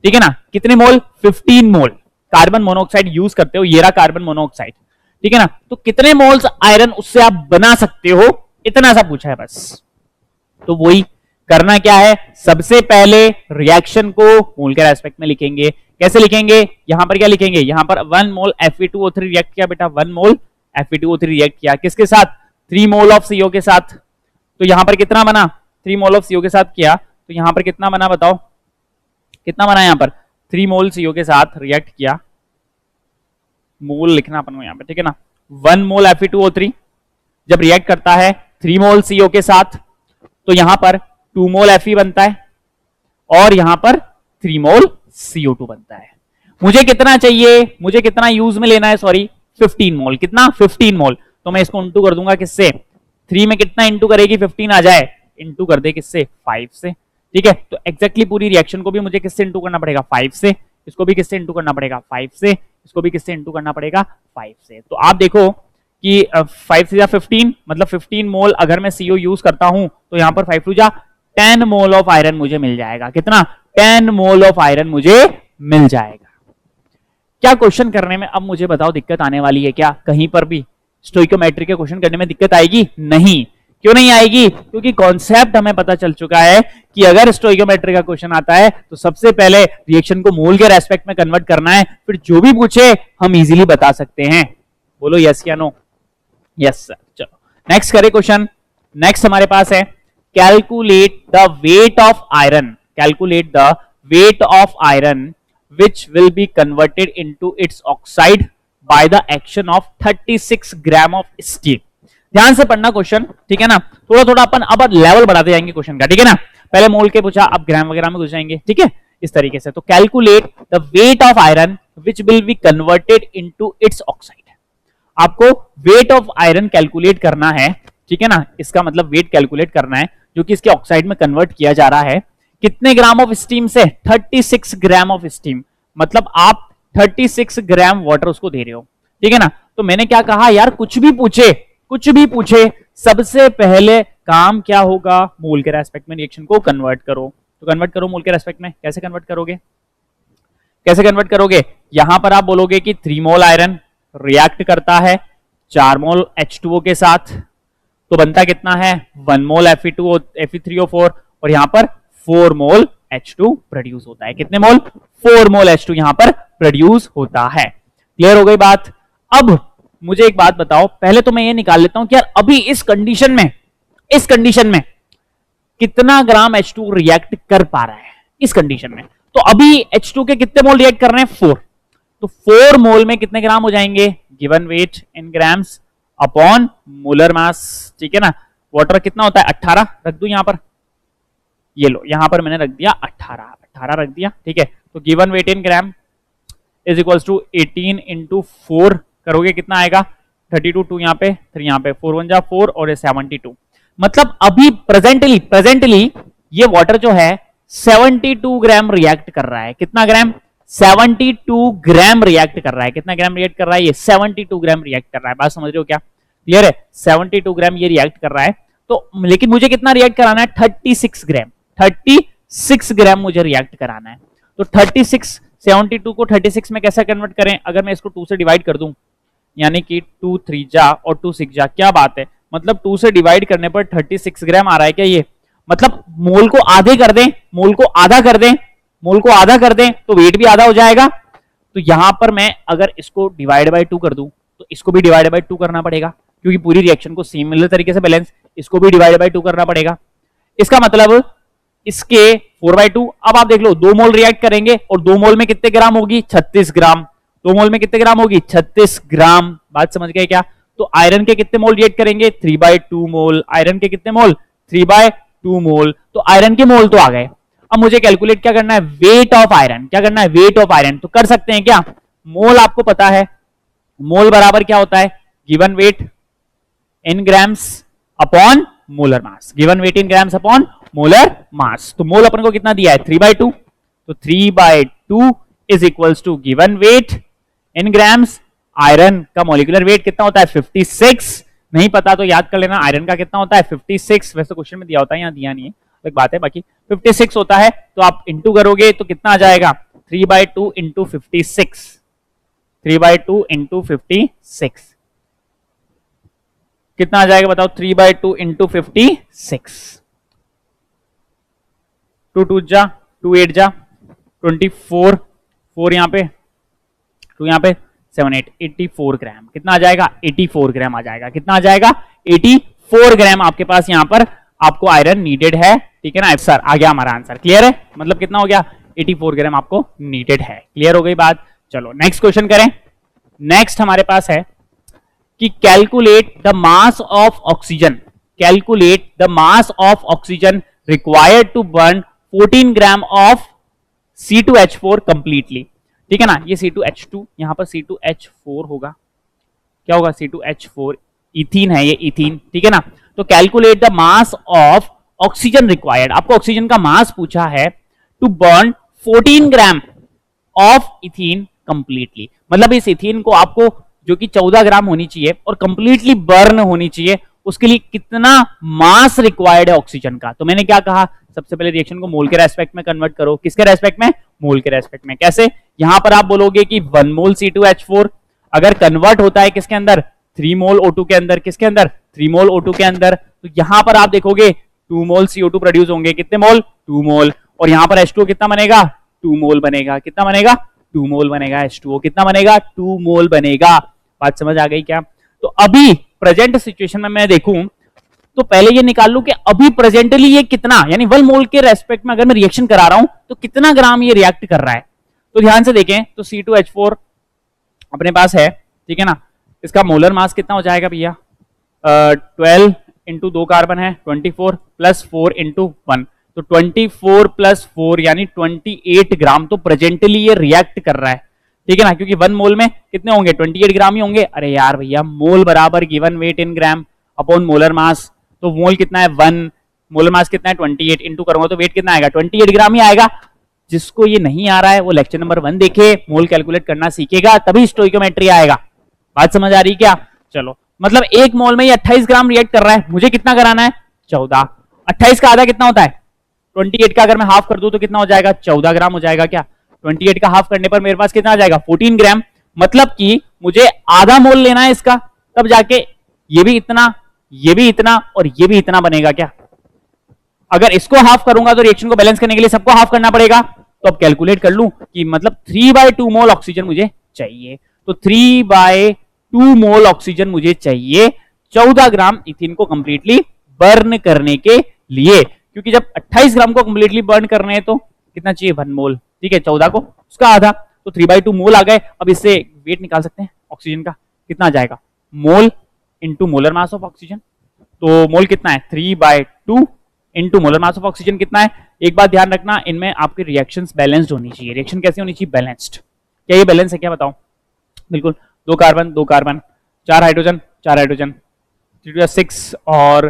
ठीक है ना, कितने मोल, 15 मोल कार्बन मोनोऑक्साइड यूज करते हो, ये रहा कार्बन मोनोऑक्साइड, ठीक है ना, तो कितने मोल्स आयरन उससे आप बना सकते हो, इतना सा पूछा है बस। तो वही करना क्या है, सबसे पहले रिएक्शन को मोल के रेस्पेक्ट में लिखेंगे। कैसे लिखेंगे, यहां पर क्या लिखेंगे, यहां पर 1 मोल Fe2O3 रिएक्ट किया बेटा, 1 मोल Fe2O3 रिएक्ट किया, किसके साथ, 3 मोल ऑफ CO के साथ। तो यहां पर कितना बना, 3 मोल ऑफ CO के साथ किया, तो यहां पर कितना बना बताओ, कितना बना, यहां पर 3 मोल CO के साथ रिएक्ट किया, मोल लिखना अपन को यहां पे, ठीक है ना, 1 मोल Fe2O3 जब रिएक्ट करता है 3 मोल CO के साथ, तो यहां पर 2 मोल Fe बनता है और यहां पर 3 मोल CO2 बनता है। मुझे कितना चाहिए, मुझे कितना यूज में लेना है, सॉरी 15 मोल, कितना 15 मोल, तो मैं इसको इंटू कर दूंगा किससे, 3 में कितना इंटू करेगी 15 आ जाए, इंटू कर दे किससे, 5 से, ठीक है। तो एग्जैक्टली पूरी रिएक्शन को भी मुझे किससे इंटू करना पड़ेगा, 5 से, इसको भी किससे इंटू करना पड़ेगा, 5 से, इसको भी किससे इंटू करना पड़ेगा, 5 से। तो आप देखो कि 5 से 15 मतलब 15 मोल अगर मैं CO यूज करता हूं तो यहां पर 5 टू जा 10 मोल ऑफ आयरन मुझे मिल जाएगा, कितना, 10 मोल ऑफ आयरन मुझे मिल जाएगा। क्या क्वेश्चन करने में अब मुझे बताओ दिक्कत आने वाली है क्या, कहीं पर भी स्टोइकोमेट्री के क्वेश्चन करने में दिक्कत आएगी, नहीं, क्यों नहीं आएगी, क्योंकि कॉन्सेप्ट हमें पता चल चुका है कि अगर स्टोइकोमेट्री का क्वेश्चन आता है तो सबसे पहले रिएक्शन को मोल के रेस्पेक्ट में कन्वर्ट करना है, फिर जो भी पूछे हम इजीली बता सकते हैं। बोलो यस या नो, यस सर। चलो नेक्स्ट करें क्वेश्चन, नेक्स्ट हमारे पास है calculate the weight of iron, calculate the weight of iron which will be converted into its oxide by the action of 36 gram of steam। ध्यान से पढ़ना क्वेश्चन, ठीक है ना, थोड़ा थोड़ा अपन अब लेवल बढ़ाते जाएंगे क्वेश्चन का, ठीक है ना, पहले मोल के पूछा, अब ग्राम वगैरह में घुस जाएंगे, ठीक है, इस तरीके से। तो calculate the weight of iron which will be converted into its oxide, आपको वेट ऑफ आयरन कैलकुलेट करना है, ठीक है ना, इसका मतलब वेट कैलकुलेट करना है जो कि इसके ऑक्साइड में कन्वर्ट किया जा रहा है, कितने ग्राम ऑफ स्टीम से, 36 ग्राम ऑफ स्टीम, मतलब आप 36 ग्राम वाटर उसको दे रहे हो, ठीक है ना। तो मैंने क्या कहा यार, कुछ भी पूछे सबसे पहले काम क्या होगा, मोल के रेस्पेक्ट में रिएक्शन को कन्वर्ट करो। तो कन्वर्ट करो मोल के रेस्पेक्ट में, कैसे कन्वर्ट करोगे, कैसे कन्वर्ट करोगे, यहां पर आप बोलोगे कि 3 मोल आयरन रिएक्ट करता है 4 मोल H2O के साथ, तो बनता कितना है, 1 मोल Fe3O4 और यहां पर 4 मोल H2 प्रोड्यूस होता है, कितने मोल, 4 मोल H2 यहां पर प्रोड्यूस होता है। क्लियर हो गई बात। अब मुझे एक बात बताओ, पहले तो मैं ये निकाल लेता हूं कि यार अभी इस कंडीशन में कितना ग्राम H2 रिएक्ट कर पा रहा है इस कंडीशन में। तो अभी H2 के कितने मोल रिएक्ट कर रहे हैं, 4, तो 4 मोल में कितने ग्राम हो जाएंगे, given weight in grams upon molar mass, ठीक है ना। वाटर कितना होता है, 18 रख दूं यहां पर, ये लो यहां पर मैंने रख दिया 18 रख दिया, ठीक है। तो given weight in gram is equals to 18 into 4 करोगे कितना आएगा, 32, 2 यहाँ पे 3 यहाँ पे, 4 1 जा 4 और ये 72, मतलब अभी प्रेजेंटली ये वाटर जो है 72 ग्राम रिएक्ट कर रहा है, कितना ग्राम, 72 ग्राम रिएक्ट कर रहा है, कितना ग्राम रिएक्ट कर रहा है, ये 72 ग्राम रिएक्ट कर रहा है। बात समझ रहे हो क्या, क्लियर है, 72 ग्राम ये रिएक्ट कर रहा है। तो लेकिन मुझे कितना रिएक्ट कराना है, 36 ग्राम, 36 ग्राम मुझे रिएक्ट कराना है। तो 36 72 को 36 में कैसे कन्वर्ट करें, अगर मैं इसको 2 से डिवाइड कर दूं, यानी कि 2 3 जा और 2 6 जा। क्या बात है, मतलब 2 से डिवाइड करने पर 36 ग्राम आ रहा है क्या ये? मतलब मोल को आधे कर दें, मोल को आधा कर दें, मोल को आधा कर दें तो वेट भी आधा हो जाएगा। तो यहां पर मैं अगर इसको डिवाइड बाय 2 कर दूं तो इसको भी डिवाइड बाय 2 करना पड़ेगा, क्योंकि पूरी रिएक्शन को सिमिलर तरीके से बैलेंस, इसको भी डिवाइड बाय 2 करना पड़ेगा। इसका मतलब इसके 4/2। अब आप देख लो 2 मोल रिएक्ट करेंगे और 2 मोल में कितने ग्राम होगी? 36 ग्राम। 2 मोल में कितने ग्राम होगी? 36 ग्राम। बात समझ गए क्या? तो आयरन के कितने मोल रिएक्ट करेंगे? 3/2 मोल। आयरन के कितने मोल? 3/2 मोल। तो आयरन के मोल तो आ गए। अब मुझे कैलकुलेट क्या करना है? Weight of iron. क्या करना है? Weight of iron. तो कर सकते हैं क्या? मोल आपको पता है, मोल बराबर क्या होता है? Given weight in grams upon molar mass. Given weight in grams upon molar mass. तो मोल अपन को कितना दिया है? 3/2। तो 3/2 is equals to given weight in grams. Iron का मॉलिक्यूलर वेट कितना होता है? 56। नहीं पता तो याद कर लेना, आयरन का कितना होता है? 56। वैसे क्वेश्चन में दिया होता है, यहाँ दिया नहीं है, एक बात है, बाकी 56 होता है। तो आप इंटू करोगे तो कितना आ जाएगा? 3/2 इंटू 56। 3/2 इंटू 56 कितना आ जाएगा बताओ? 3/2 इंटू 56। 2 2 जा, 2 8 जा, 24, 4 यहाँ पे, 2 यहाँ पे, 7 8, 84 ग्राम। कितना आ जाएगा? 84 ग्राम आ जाएगा। कितना आ जाएगा? 84 ग्राम आपके पास यहाँ पर आपको आयरन नीडेड है। ठीक है ना सर? आ गया हमारा आंसर। क्लियर है? मतलब कितना हो गया? 84 ग्राम आपको नीडेड है। क्लियर हो गई बात? चलो नेक्स्ट क्वेश्चन करें। नेक्स्ट हमारे पास है कि calculate the mass of oxygen. Calculate the mass of oxygen required to burn 14 gram of C2H4 completely. ठीक है ना? ये C2H2, यहां पर C2H4 होगा। क्या होगा? C2H4 इथीन है, ये इथीन। ठीक है ना? तो calculate the mass of oxygen required. आपको ऑक्सीजन का मास पूछा है to burn 14 gram of ethene completely. मतलब इस इथीन को आपको, जो कि 14 ग्राम होनी चाहिए और कंप्लीटली बर्न होनी चाहिए, उसके लिए कितना मास रिक्वायर्ड है ऑक्सीजन का? तो मैंने क्या कहा? सबसे पहले रिएक्शन को मोल के रेस्पेक्ट में कन्वर्ट करो। किसके रेस्पेक्ट में? मोल के रेस्पेक्ट में। कैसे? यहां पर आप बोलोगे कि 1 मोल C2H4 अगर कन्वर्ट होता है किसके अंदर? 3 मोल O2 के अंदर। किसके अंदर? 3 मोल O2 के अंदर। तो यहां पर आप देखोगे 2 मोल CO2 प्रोड्यूस होंगे। कितने मोल? 2 मोल। और यहां पर H2O कितना बनेगा? 2 मोल बनेगा। कितना बनेगा? 2 मोल बनेगा। H2O कितना बनेगा? 2 मोल बनेगा। बात समझ आ गई क्या? तो अभी प्रेजेंट सिचुएशन में मैं देखूं तो पहले ये निकाल लूं कि अभी प्रेजेंटली ये कितना, यानी 1 मोल के रेस्पेक्ट में अगर मैं रिएक्शन करा रहा हूं तो कितना ग्राम ये रिएक्ट कर रहा है। तो ध्यान से देखें तो C2H4 अपने पास है। ठीक है ना? इसका मोलर मास कितना हो जाएगा भैया? 12 इंटू 2 कार्बन है 24 प्लस 4 इंटू 1, तो 24 प्लस 4 यानी 28 ग्राम तो प्रेजेंटली ये रिएक्ट कर रहा है। ठीक है ना? क्योंकि 1 मोल में कितने होंगे? 28 ग्राम ही होंगे। अरे यार भैया, मोल बराबर given weight in gram upon molar mass. तो मोल कितना है? 1, मोलर मास कितना है? 28, इंटू करूंगा तो वेट कितना आएगा? 28 ग्राम ही आएगा। जिसको ये नहीं आ रहा है वो लेक्चर नंबर 1 देखे, मोल कैलकुलेट करना सीखेगा तभी स्टोइकोमेट्री आएगा। बात समझ आ रही क्या? चलो, मतलब 1 मोल में ये 28 ग्राम रिएक्ट कर रहा है। मुझे कितना कराना है? 14। 28 का आधा कितना होता है? 28 का अगर मैं हाफ कर दूं तो कितना हो जाएगा? 14 ग्राम हो जाएगा। क्या 28 का हाफ करने पर मेरे पास कितना आ जाएगा? 14 ग्राम। मतलब कि मुझे आधा मोल लेना है इसका, तब जाके ये भी इतना, ये भी इतना और ये भी इतना बनेगा। क्या अगर इसको हाफ करूंगा तो रिएक्शन को बैलेंस करने के लिए सबको हाफ करना पड़ेगा। तो अब कैलकुलेट कर लूं कि मतलब 3/2 मोल ऑक्सीजन मुझे चाहिए। तो 3/2 मोल ऑक्सीजन मुझे चाहिए 14 ग्राम इथिन को कंप्लीटली बर्न करने के लिए। क्योंकि जब 28 ग्राम को कंप्लीटली बर्न करने हैं तो कितना चाहिए? 1 मोल। ठीक है, 14 को उसका आधा, तो 3/2 मोल आ गए। अब इससे वेट निकाल सकते हैं ऑक्सीजन का। कितना आ जाएगा? Mole into molar mass of oxygen. तो मोल कितना है? 3/2 into molar mass of oxygen कितना है? एक बात ध्यान रखना, इनमें आपकी रिएक्शंस बैलेंस्ड होनी चाहिए। रिएक्शन कैसी होनी चाहिए? बैलेंस्ड। क्या ये बैलेंस है? क्या बताओ? बिल्कुल। 2 कार्बन 2 कार्बन, 4 हाइड्रोजन 4 हाइड्रोजन, 6 और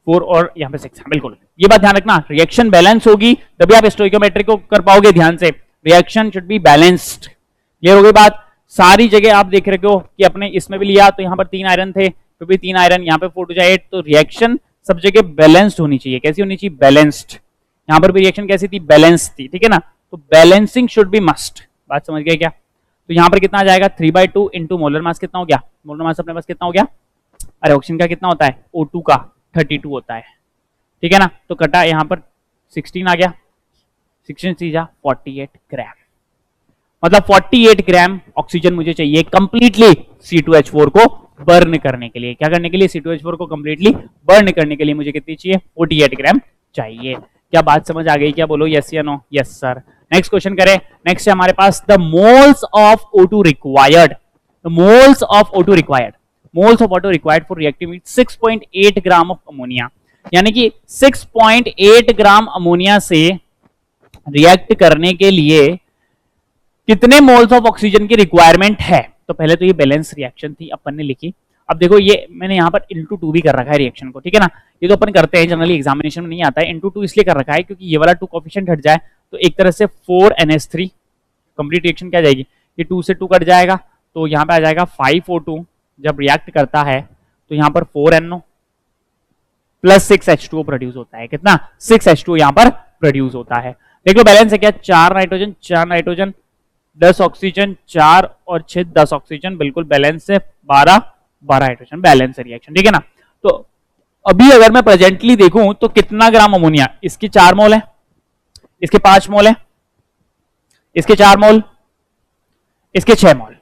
4 और यहाँ पे 6। बिल्कुल, ये बात ध्यान रखना, रिएक्शन बैलेंस होगी तभी आप स्टोइकोमेट्री को कर पाओगे। ध्यान से, reaction should be balanced. Clear हो गई बात? सारी जगह आप देख रहे हो कि अपने इसमें भी लिया तो यहाँ पर 3 आयरन थे, तो भी 3 आयरन, यहाँ पे 4 to 8, तो रिएक्शन सब जगह बैलेंस्ड होनी चाहिए। कैसी होनी चाहिए? बैलेंस्ड। यहाँ पर भी रिएक्शन कैसी थी? बैलेंस थी। ठीक है ना? तो बैलेंसिंग शुड बी मस्ट। बात समझ गए क्या? तो यहाँ पर कितना आ जाएगा 3/2 इंटू मोलर मास कितना हो गया, मोलर मास अपने पास कितना हो गया, अरे ऑक्सीजन का कितना होता है O2 का 32 होता है, ठीक है ना। तो कटा यहाँ पर 16 आ गया, 16 सीजा 48 ग्राम, मतलब 48 ग्राम ऑक्सीजन मुझे चाहिए कंप्लीटली C2H4 को बर्न करने के लिए। क्या करने के लिए, C2H4 को कंप्लीटली बर्न करने के लिए मुझे कितनी चाहिए, 48 ग्राम चाहिए। क्या बात समझ आ गई क्या, बोलो यस या no, yes sir. Next question करें। नेक्स्ट है हमारे पास the moles of O2 required, the moles of O2 required, moles of O2 required for reacting with 6.8 gram of ammonia, यानी कि 6.8 ग्राम अमोनिया से रिएक्ट करने के लिए कितने मोल्स ऑफ ऑक्सीजन की रिक्वायरमेंट है। तो पहले तो ये बैलेंस रिएक्शन थी, अपन ने लिखी। अब देखो ये मैंने यहाँ पर इंटू 2 भी कर रखा है रिएक्शन को, ठीक है ना। ये तो अपन करते हैं जनरली, एग्जामिनेशन में नहीं आता है। इंटू 2 इसलिए कर रखा है क्योंकि ये वाला 2 कोफिशिएंट हट जाए तो एक तरह से 4NH3 कंप्लीट रिएक्शन क्या जाएगी, ये 2 से 2 कट जाएगा तो यहाँ पे आ जाएगा 5O2। जब रिएक्ट करता है तो यहाँ पर 4NO प्लस 6H2O प्रोड्यूस होता है। कितना, 6H2O यहाँ पर प्रोड्यूस होता है। देख लो बैलेंस है क्या, 4 नाइट्रोजन 4 नाइट्रोजन 10 ऑक्सीजन, 4 और 6 10 ऑक्सीजन, बिल्कुल बैलेंस है, 12 हाइड्रोजन, बैलेंस है रिएक्शन, ठीक है ना। तो अभी अगर मैं प्रेजेंटली देखूं तो कितना ग्राम अमोनिया, इसकी 4 मोल है, इसके 5 मोल है, इसके 4 मोल, इसके 6 मोल।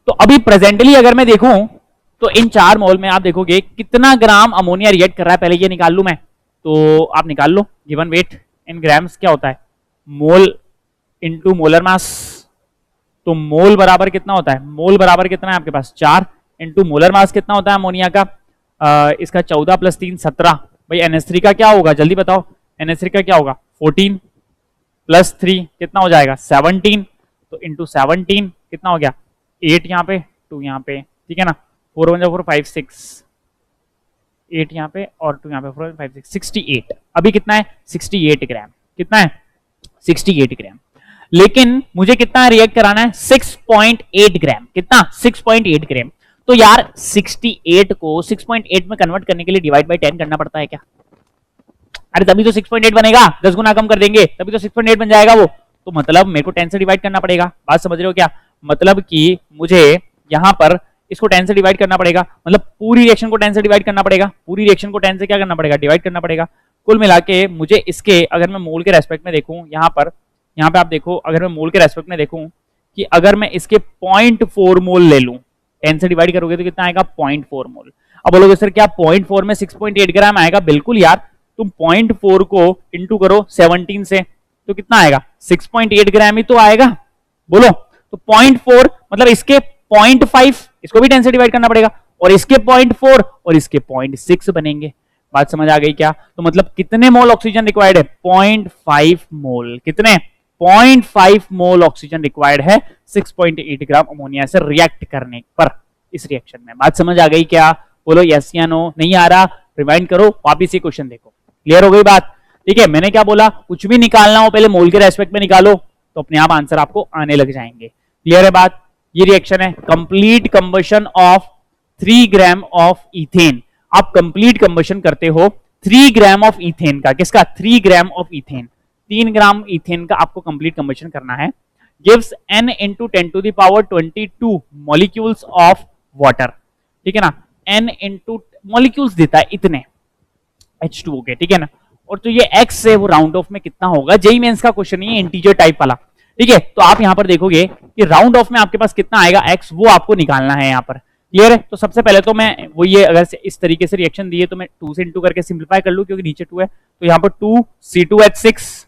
तो अभी प्रेजेंटली अगर मैं देखूं तो इन 4 मोल में आप देखोगे कितना ग्राम अमोनिया रिएक्ट कर रहा है। पहले ये निकाल लू मैं, तो आप निकाल लो। गिवन वेट इन ग्राम्स क्या होता है, मोल इंटू मोलर मास। तो मोल बराबर कितना होता है, मोल बराबर कितना है आपके पास 4 इंटू मोलर मास कितना होता है अमोनिया का, इसका 14 + 3 17। भाई NH3 का क्या होगा जल्दी बताओ, NH3 का क्या होगा 14 + 3 कितना हो जाएगा 17। तो इंटू 17 कितना हो गया 8 यहाँ पे 2 यहाँ पे, ठीक है ना। 4 × 1 = 4 5 6, 8 यहाँ पे और 2 यहाँ पे 4 5 6 68। अभी कितना है 68 ग्राम, कितना है 68 ग्राम। लेकिन मुझे कितना रिएक्ट कराना है 6.8 ग्राम, कितना 6.8 ग्राम। तो यार 68 को 6.8 में कन्वर्ट करने के लिए डिवाइड बाय 10 करना पड़ता है क्या, अरे तभी तो 6.8 बनेगा, 10 गुना कम कर देंगे तभी तो 6.8 बन जाएगा वो। तो मतलब मेरे को 10 से डिवाइड करना पड़ेगा, बात समझ रहे हो क्या, मतलब कि मुझे यहाँ पर इसको 10 से डिवाइड करना पड़ेगा, मतलब पूरी रिएक्शन को 10 से डिवाइड करना पड़ेगा, पूरी रिएक्शन को 10 से क्या करना पड़ेगा डिवाइड करना पड़ेगा। कुल मिला के मुझे इसके अगर मैं मोल के रेस्पेक्ट में देखूं, यहाँ पे आप देखो अगर मैं मोल के रेस्पेक्ट में देखूं कि अगर मैं इसके 0.4 मोल ले लूं, 10 से डिवाइड करोगे तो कितना आएगा 0.4 मोल। अब बोलोगे सर क्या 0.4 में 6.8 ग्राम आएगा, बिल्कुल यार, तुम 0.4 को इंटू करो 17 से तो कितना आएगा 6.8 ग्राम ही तो आएगा, बोलो। तो 0.4 मतलब इसके 0.5, इसको भी 10 से डिवाइड करना पड़ेगा, और इसके 0.4 और इसके 0.6 बनेंगे। बात समझ आ गई क्या, तो मतलब कितने मोल ऑक्सीजन रिक्वायर्ड है 0.5 मोल, कितने 0.5 मोल ऑक्सीजन रिक्वायर्ड है 6.8 ग्राम अमोनिया से रिएक्ट करने पर इस रिएक्शन में। बात समझ आ गई क्या, बोलो यस या नो। नहीं आ रहा रिवाइंड करो, वापिस ये क्वेश्चन देखो, क्लियर हो गई बात, ठीक है। मैंने क्या बोला, कुछ भी निकालना हो पहले मोल के रेस्पेक्ट में निकालो तो अपने आप आंसर आपको आने लग जाएंगे, क्लियर है बात। ये रिएक्शन है complete combustion of 3 gram of ethane. आप कंप्लीट कंबशन करते हो 3 ग्राम ऑफ इथेन का, किसका 3 gram of ethane, 3 gram ethane का आपको कंप्लीट कंबशन करना है। Gives n into 10⁻22 molecules of water, ठीक है ना, n into मॉलिक्यूल्स देता है इतने H2O के, ठीक है ना। और तो ये x है वो राउंड ऑफ में कितना होगा, जेई मेंस का क्वेश्चन नहीं है, इंटीजर टाइप वाला, ठीक है। तो आप यहां पर देखोगे कि राउंड ऑफ में आपके पास कितना आएगा x, वो आपको निकालना है यहाँ पर, क्लियर है। तो सबसे पहले तो मैं वो ये अगर इस तरीके से रिएक्शन दिए तो मैं 2 से इंटू करके सिंप्लीफाई कर लूं क्योंकि नीचे 2 है। तो यहाँ पर 2C2H6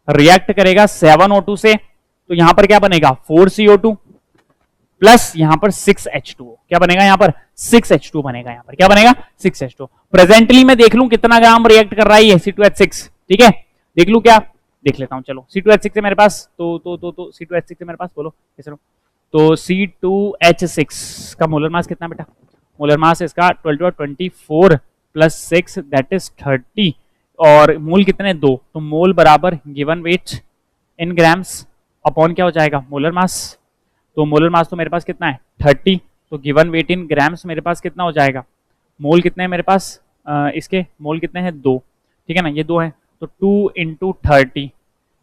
रिएक्ट करेगा 7O2 से, तो यहां पर क्या बनेगा 4CO2 प्लस यहां पर 6H2O, क्या बनेगा यहाँ पर 6H2 बनेगा, यहाँ पर क्या बनेगा 6H2। प्रेजेंटली मैं देख लूं कितना ग्राम रिएक्ट कर रहा है ये C2H6, ठीक है, देख लूं क्या, देख लेता हूं चलो। C2H6 है मेरे पास, तो C2H6 है मेरे पास, बोलो कैसे लो। तो C2H6 का मोलर मास कितना बेटा, मोलर मास इसका 12/24 प्लस 6 दैट इज 30, और मोल कितने 2, तो मोल बराबर given weight in grams upon क्या हो जाएगा मोलर मास। तो मोलर मास तो मेरे पास कितना है 30, तो गिवन वेट इन ग्राम्स मेरे पास कितना हो जाएगा, मोल कितने हैं मेरे पास, इसके मोल कितने हैं 2, ठीक है ना, ये 2 है, तो 2 × 30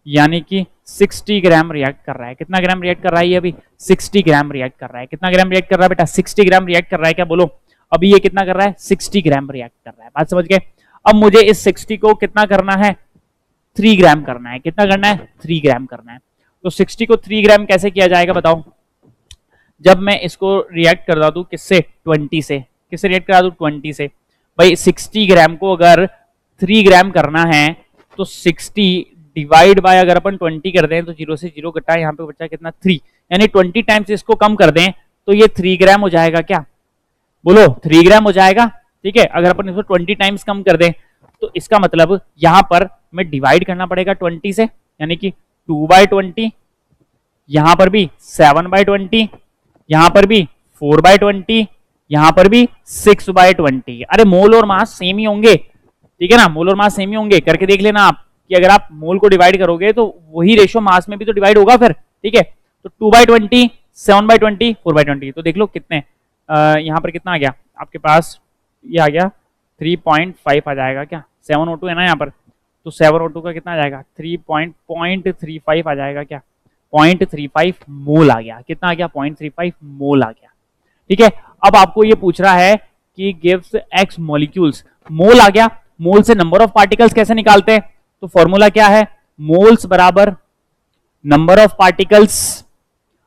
यानी कि 60 ग्राम रिएक्ट कर रहा है। कितना ग्राम रिएक्ट कर रहा है ये अभी? 60 ग्राम रिएक्ट कर रहा है। कितना ग्राम रिएक्ट कर रहा है बेटा? 60 ग्राम रिएक्ट कर रहा है। क्या बोलो? अभी ये कितना कर रहा है? 60 ग्राम रिएक्ट कर रहा है। बात समझ गए? अब मुझे इस 60 को कितना करना है? 3 ग्राम करना है। कितना करना है? 3 ग्राम करना है। तो 60 को 3 ग्राम कैसे किया जाएगा बताओ? जब मैं इसको रिएक्ट करवा दूं किससे? 20 से। किससे रिएक्ट करा दूं? 20 से। भाई 60 ग्राम को अगर 3 ग्राम करना है तो 60 डिवाइड बाय अगर अपन 20 कर दें तो 0 से 0 घटा, यहाँ पे बचा कितना? 3, यानी 20 टाइम्स इसको कम कर दें तो ये 3 ग्राम हो जाएगा। क्या बोलो? 3 ग्राम हो जाएगा। ठीक है, अगर अपन इसको 20 टाइम्स कम कर दें तो इसका मतलब यहां पर मैं डिवाइड करना पड़ेगा 20 से, यानी कि 2/20, यहां पर भी 7/20, यहां पर भी 4/20, यहां पर भी 6/20। अरे मोल और मास सेम ही होंगे, ठीक है ना? मोल और मास सेम ही होंगे। करके देख लेना आप कि अगर आप मोल को डिवाइड करोगे तो वही रेशियो मास में भी तो डिवाइड होगा फिर। ठीक है, तो 2/20, 7/20, 4/20। तो देख लो कितने यहां पर कितना आ गया आपके पास? ये आ गया 3.5 आ जाएगा। क्या 7O2 है ना यहाँ पर? तो 7O2 का कितना आ जाएगा? 3.35 आ जाएगा। क्या 0.35 मोल आ गया। कितना आ गया? 0.35 मोल आ गया। ठीक है, अब आपको ये पूछ रहा है कि गिव्स एक्स मॉलिक्यूल्स। मोल आ गया। मोल से नंबर ऑफ पार्टिकल्स कैसे निकालते हैं? तो फॉर्मूला क्या है? मोल्स बराबर number of particles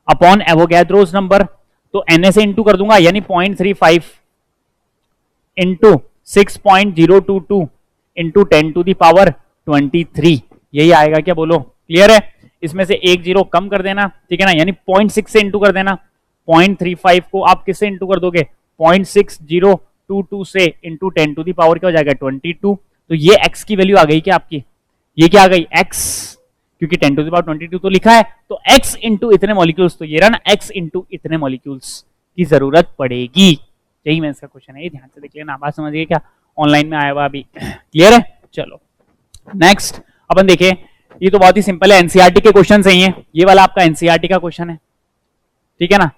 upon Avogadro's number. तो Na से इंटू कर दूंगा, यानी 0.35 इंटू 6.022 इंटू 10⁻23, यही आएगा। क्या बोलो? क्लियर है? इसमें से एक जीरो कम कर देना, ठीक है ना, यानी 0.6 से इंटू कर देना। 0.35 को आप किससे इंटू कर दोगे? 0.6022 से इंटू 10⁻, क्या हो जाएगा? 22। तो ये x की वैल्यू आ गई क्या आपकी? ये क्या आ गई? x, क्योंकि 10⁻22 तो लिखा है, तो x इंटू इतने मॉलिक्यूल्स, तो ये रहा ना x इंटू इतने मॉलिक्यूल्स की जरूरत पड़ेगी। यही मैं इसका क्वेश्चन है, ये ध्यान से देख लेना। बात समझ गए क्या? ऑनलाइन में आया हुआ अभी। क्लियर है? चलो नेक्स्ट अपन देखें। ये तो बहुत ही सिंपल है, एनसीईआरटी के क्वेश्चन है ये वाला आपका एनसीईआरटी का क्वेश्चन है, ठीक है ना?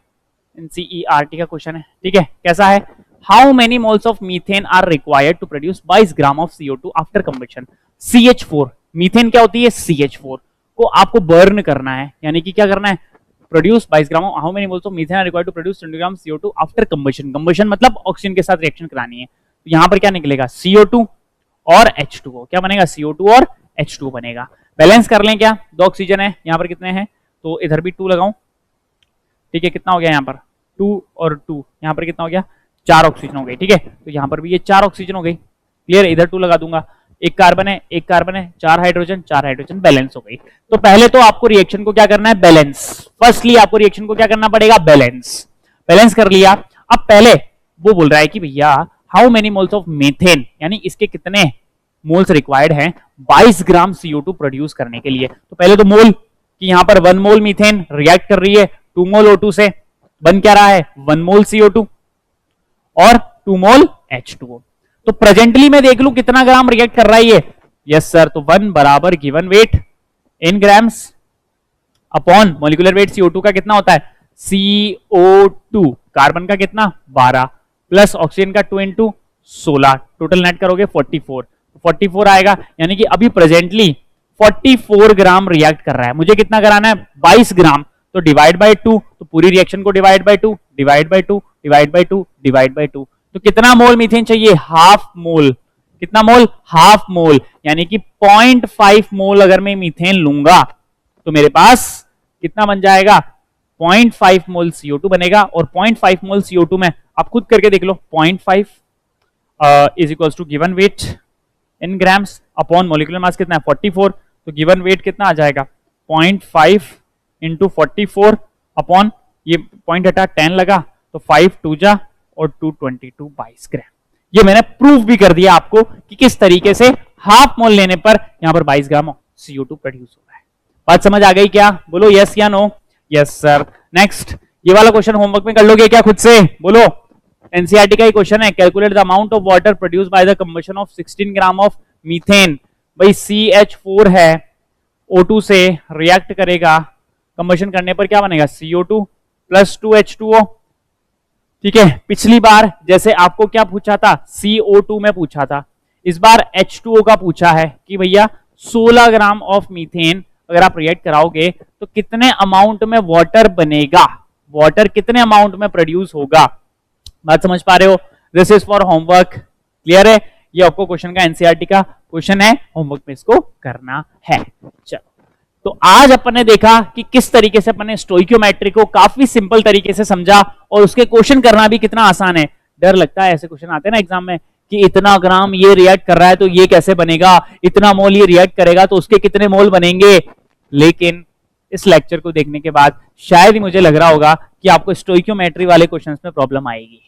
एनसीईआरटी का क्वेश्चन है, ठीक है। कैसा है? How many moles of methane are required to produce 22 gram of CO2 after combustion? CH4, methane क्या होती है? CH4 को आपको बर्न करना है, यानी कि क्या करना है? Produce 22 gram. How many moles of methane are required to produce 20 gram CO2 after combustion? Combustion मतलब ऑक्सीजन के साथ रिएक्शन करानी है। तो यहां पर क्या निकलेगा? CO2 और H2O। क्या बनेगा? CO2 और H2O बनेगा। बैलेंस कर लें क्या? 2 ऑक्सीजन है, यहाँ पर कितने हैं? तो इधर भी 2 लगाऊं, ठीक है। कितना हो गया यहाँ पर? 2 और 2, यहाँ पर कितना हो गया? 4 ऑक्सीजन हो गई, ठीक है। तो यहाँ पर भी ये 4 ऑक्सीजन हो गई। क्लियर? इधर 2 लगा दूंगा, एक कार्बन है, एक कार्बन है, 4 हाइड्रोजन, 4 हाइड्रोजन, बैलेंस हो गई। तो पहले तो आपको रिएक्शन को क्या करना है? बैलेंस। फर्स्टली आपको रिएक्शन को क्या करना पड़ेगा? बैलेंस। बैलेंस कर लिया। अब पहले वो बोल रहा है कि भैया how many moles of methane, यानी इसके कितने मोल्स रिक्वायर्ड हैं 22 ग्राम CO2 प्रोड्यूस करने के लिए। तो पहले तो मोल कि यहां पर 1 मोल मीथेन रिएक्ट कर रही है 2 मोल O2 से, बन क्या रहा है? 1 मोल CO2 और 2 मोल H2O। तो प्रेजेंटली मैं देख लूं कितना ग्राम रिएक्ट कर रहा है ये। यस सर, तो 1 बराबर given weight in grams upon molecular weight CO2 का कितना होता है? CO2 कार्बन का कितना? 12 प्लस ऑक्सीजन का 2 इंटू 16, टोटल नेट करोगे 44 आएगा। यानी कि अभी प्रेजेंटली 44 ग्राम रिएक्ट कर रहा है। मुझे कितना कराना है? 22 ग्राम। तो डिवाइड बाय 2, तो पूरी रिएक्शन को divide by 2, divide by 2, divide by 2, divide by 2। तो कितना मोल मीथेन चाहिए? Half mole. कितना मोल? Half mole. यानी कि 0.5 मोल अगर मैं मीथेन लूंगा तो मेरे पास कितना बन जाएगा? 0.5 मोल CO2 बनेगा। और 0.5 मोल CO2 में आप खुद करके देख लो, 0.5 is equals to given weight in grams upon molecular mass कितना है? 44। तो गिवन वेट कितना आ जाएगा? 0.5 इंटू 44 अपॉन ये पॉइंट हटा 10 लगा, तो 5 2 जा और 222 22 ग्राम। ये मैंने प्रूफ भी कर दिया आपको कि किस तरीके से हाफ मोल लेने पर यहां पर 22 ग्राम CO2 प्रोड्यूस हो रहा है। बात समझ आ गई क्या? बोलो यस या नो? Yes sir. नेक्स्ट, ये वाला क्वेश्चन होमवर्क में कर लोगे क्या खुद से? बोलो। एनसीईआरटी का ही क्वेश्चन है। Calculate the amount of water produce by the combustion of 16 gram of methane. भाई CH4 है, O2 से रिएक्ट करेगा, कंबशन करने पर क्या बनेगा? CO2 प्लस 2H2O, ठीक है। पिछली बार जैसे आपको क्या पूछा था? CO2 में पूछा था, इस बार H2O का पूछा है कि भैया 16 ग्राम ऑफ मीथेन अगर आप रिएक्ट कराओगे तो कितने अमाउंट में वाटर बनेगा, वाटर कितने अमाउंट में प्रोड्यूस होगा। बात समझ पा रहे हो? This is for homework, clear है? ये आपको क्वेश्चन का एनसीईआरटी का क्वेश्चन है, होमवर्क में इसको करना है। चलो, तो आज अपन ने देखा कि किस तरीके से अपन ने स्टोइकियोमेट्री को काफी सिंपल तरीके से समझा और उसके क्वेश्चन करना भी कितना आसान है। डर लगता है ऐसे क्वेश्चन आते हैं ना एग्जाम में कि इतना ग्राम ये रिएक्ट कर रहा है तो ये कैसे बनेगा, इतना मोल ये रिएक्ट करेगा तो उसके कितने मोल बनेंगे। लेकिन इस लेक्चर को देखने के बाद शायद ही मुझे लग रहा होगा कि आपको स्टोइकियोमेट्री वाले क्वेश्चंस में प्रॉब्लम आएगी।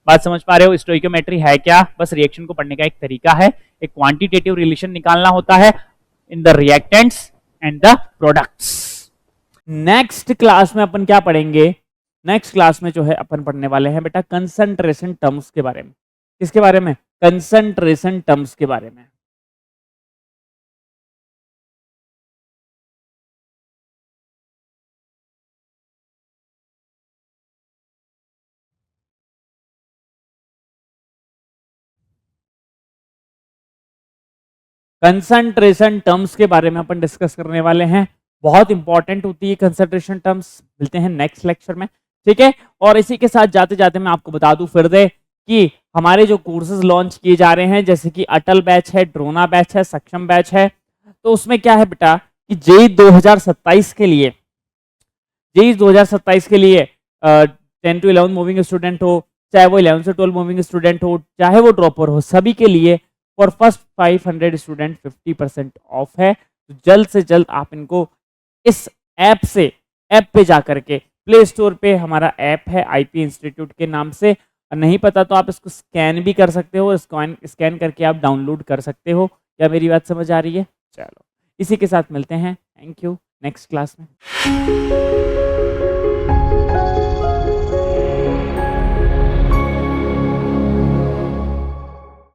बात समझ पा रहे हो? स्टोइकियोमेट्री है क्या? बस रिएक्शन को पढ़ने का एक तरीका है, एक क्वांटिटेटिव रिलेशन निकालना होता है in the reactants and the products. Next class में अपन क्या पढ़ेंगे? नेक्स्ट क्लास में जो है अपन पढ़ने वाले हैं बेटा कंसंट्रेशन टर्म्स के बारे में। किसके बारे में? कंसंट्रेशन टर्म्स के बारे में। कंसंट्रेशन टर्म्स के बारे में अपन डिस्कस करने वाले हैं, बहुत इंपॉर्टेंट होती है कंसंट्रेशन टर्म्स। मिलते हैं नेक्स्ट लेक्चर में, ठीक है? और इसी के साथ जाते जाते मैं आपको बता दूं फिर दे कि हमारे जो कोर्सेज लॉन्च किए जा रहे हैं, जैसे कि अटल बैच है, ड्रोना बैच है, सक्षम बैच है, तो उसमें क्या है बेटा कि जेई 2027 के लिए, जेई 2027 के लिए 10 to 11 मूविंग स्टूडेंट हो, चाहे वो 11 से 12 मूविंग स्टूडेंट हो, चाहे वो ड्रॉपर हो, सभी के लिए फॉर फर्स्ट 500 स्टूडेंट 50% ऑफ है। तो जल्द से जल्द आप इनको इस ऐप से, ऐप पे जा करके प्ले स्टोर पे हमारा ऐप है आईपी इंस्टीट्यूट के नाम से, और नहीं पता तो आप इसको स्कैन भी कर सकते हो, स्कैन करके आप डाउनलोड कर सकते हो। क्या मेरी बात समझ आ रही है? चलो, इसी के साथ मिलते हैं, थैंक यू, नेक्स्ट क्लास में।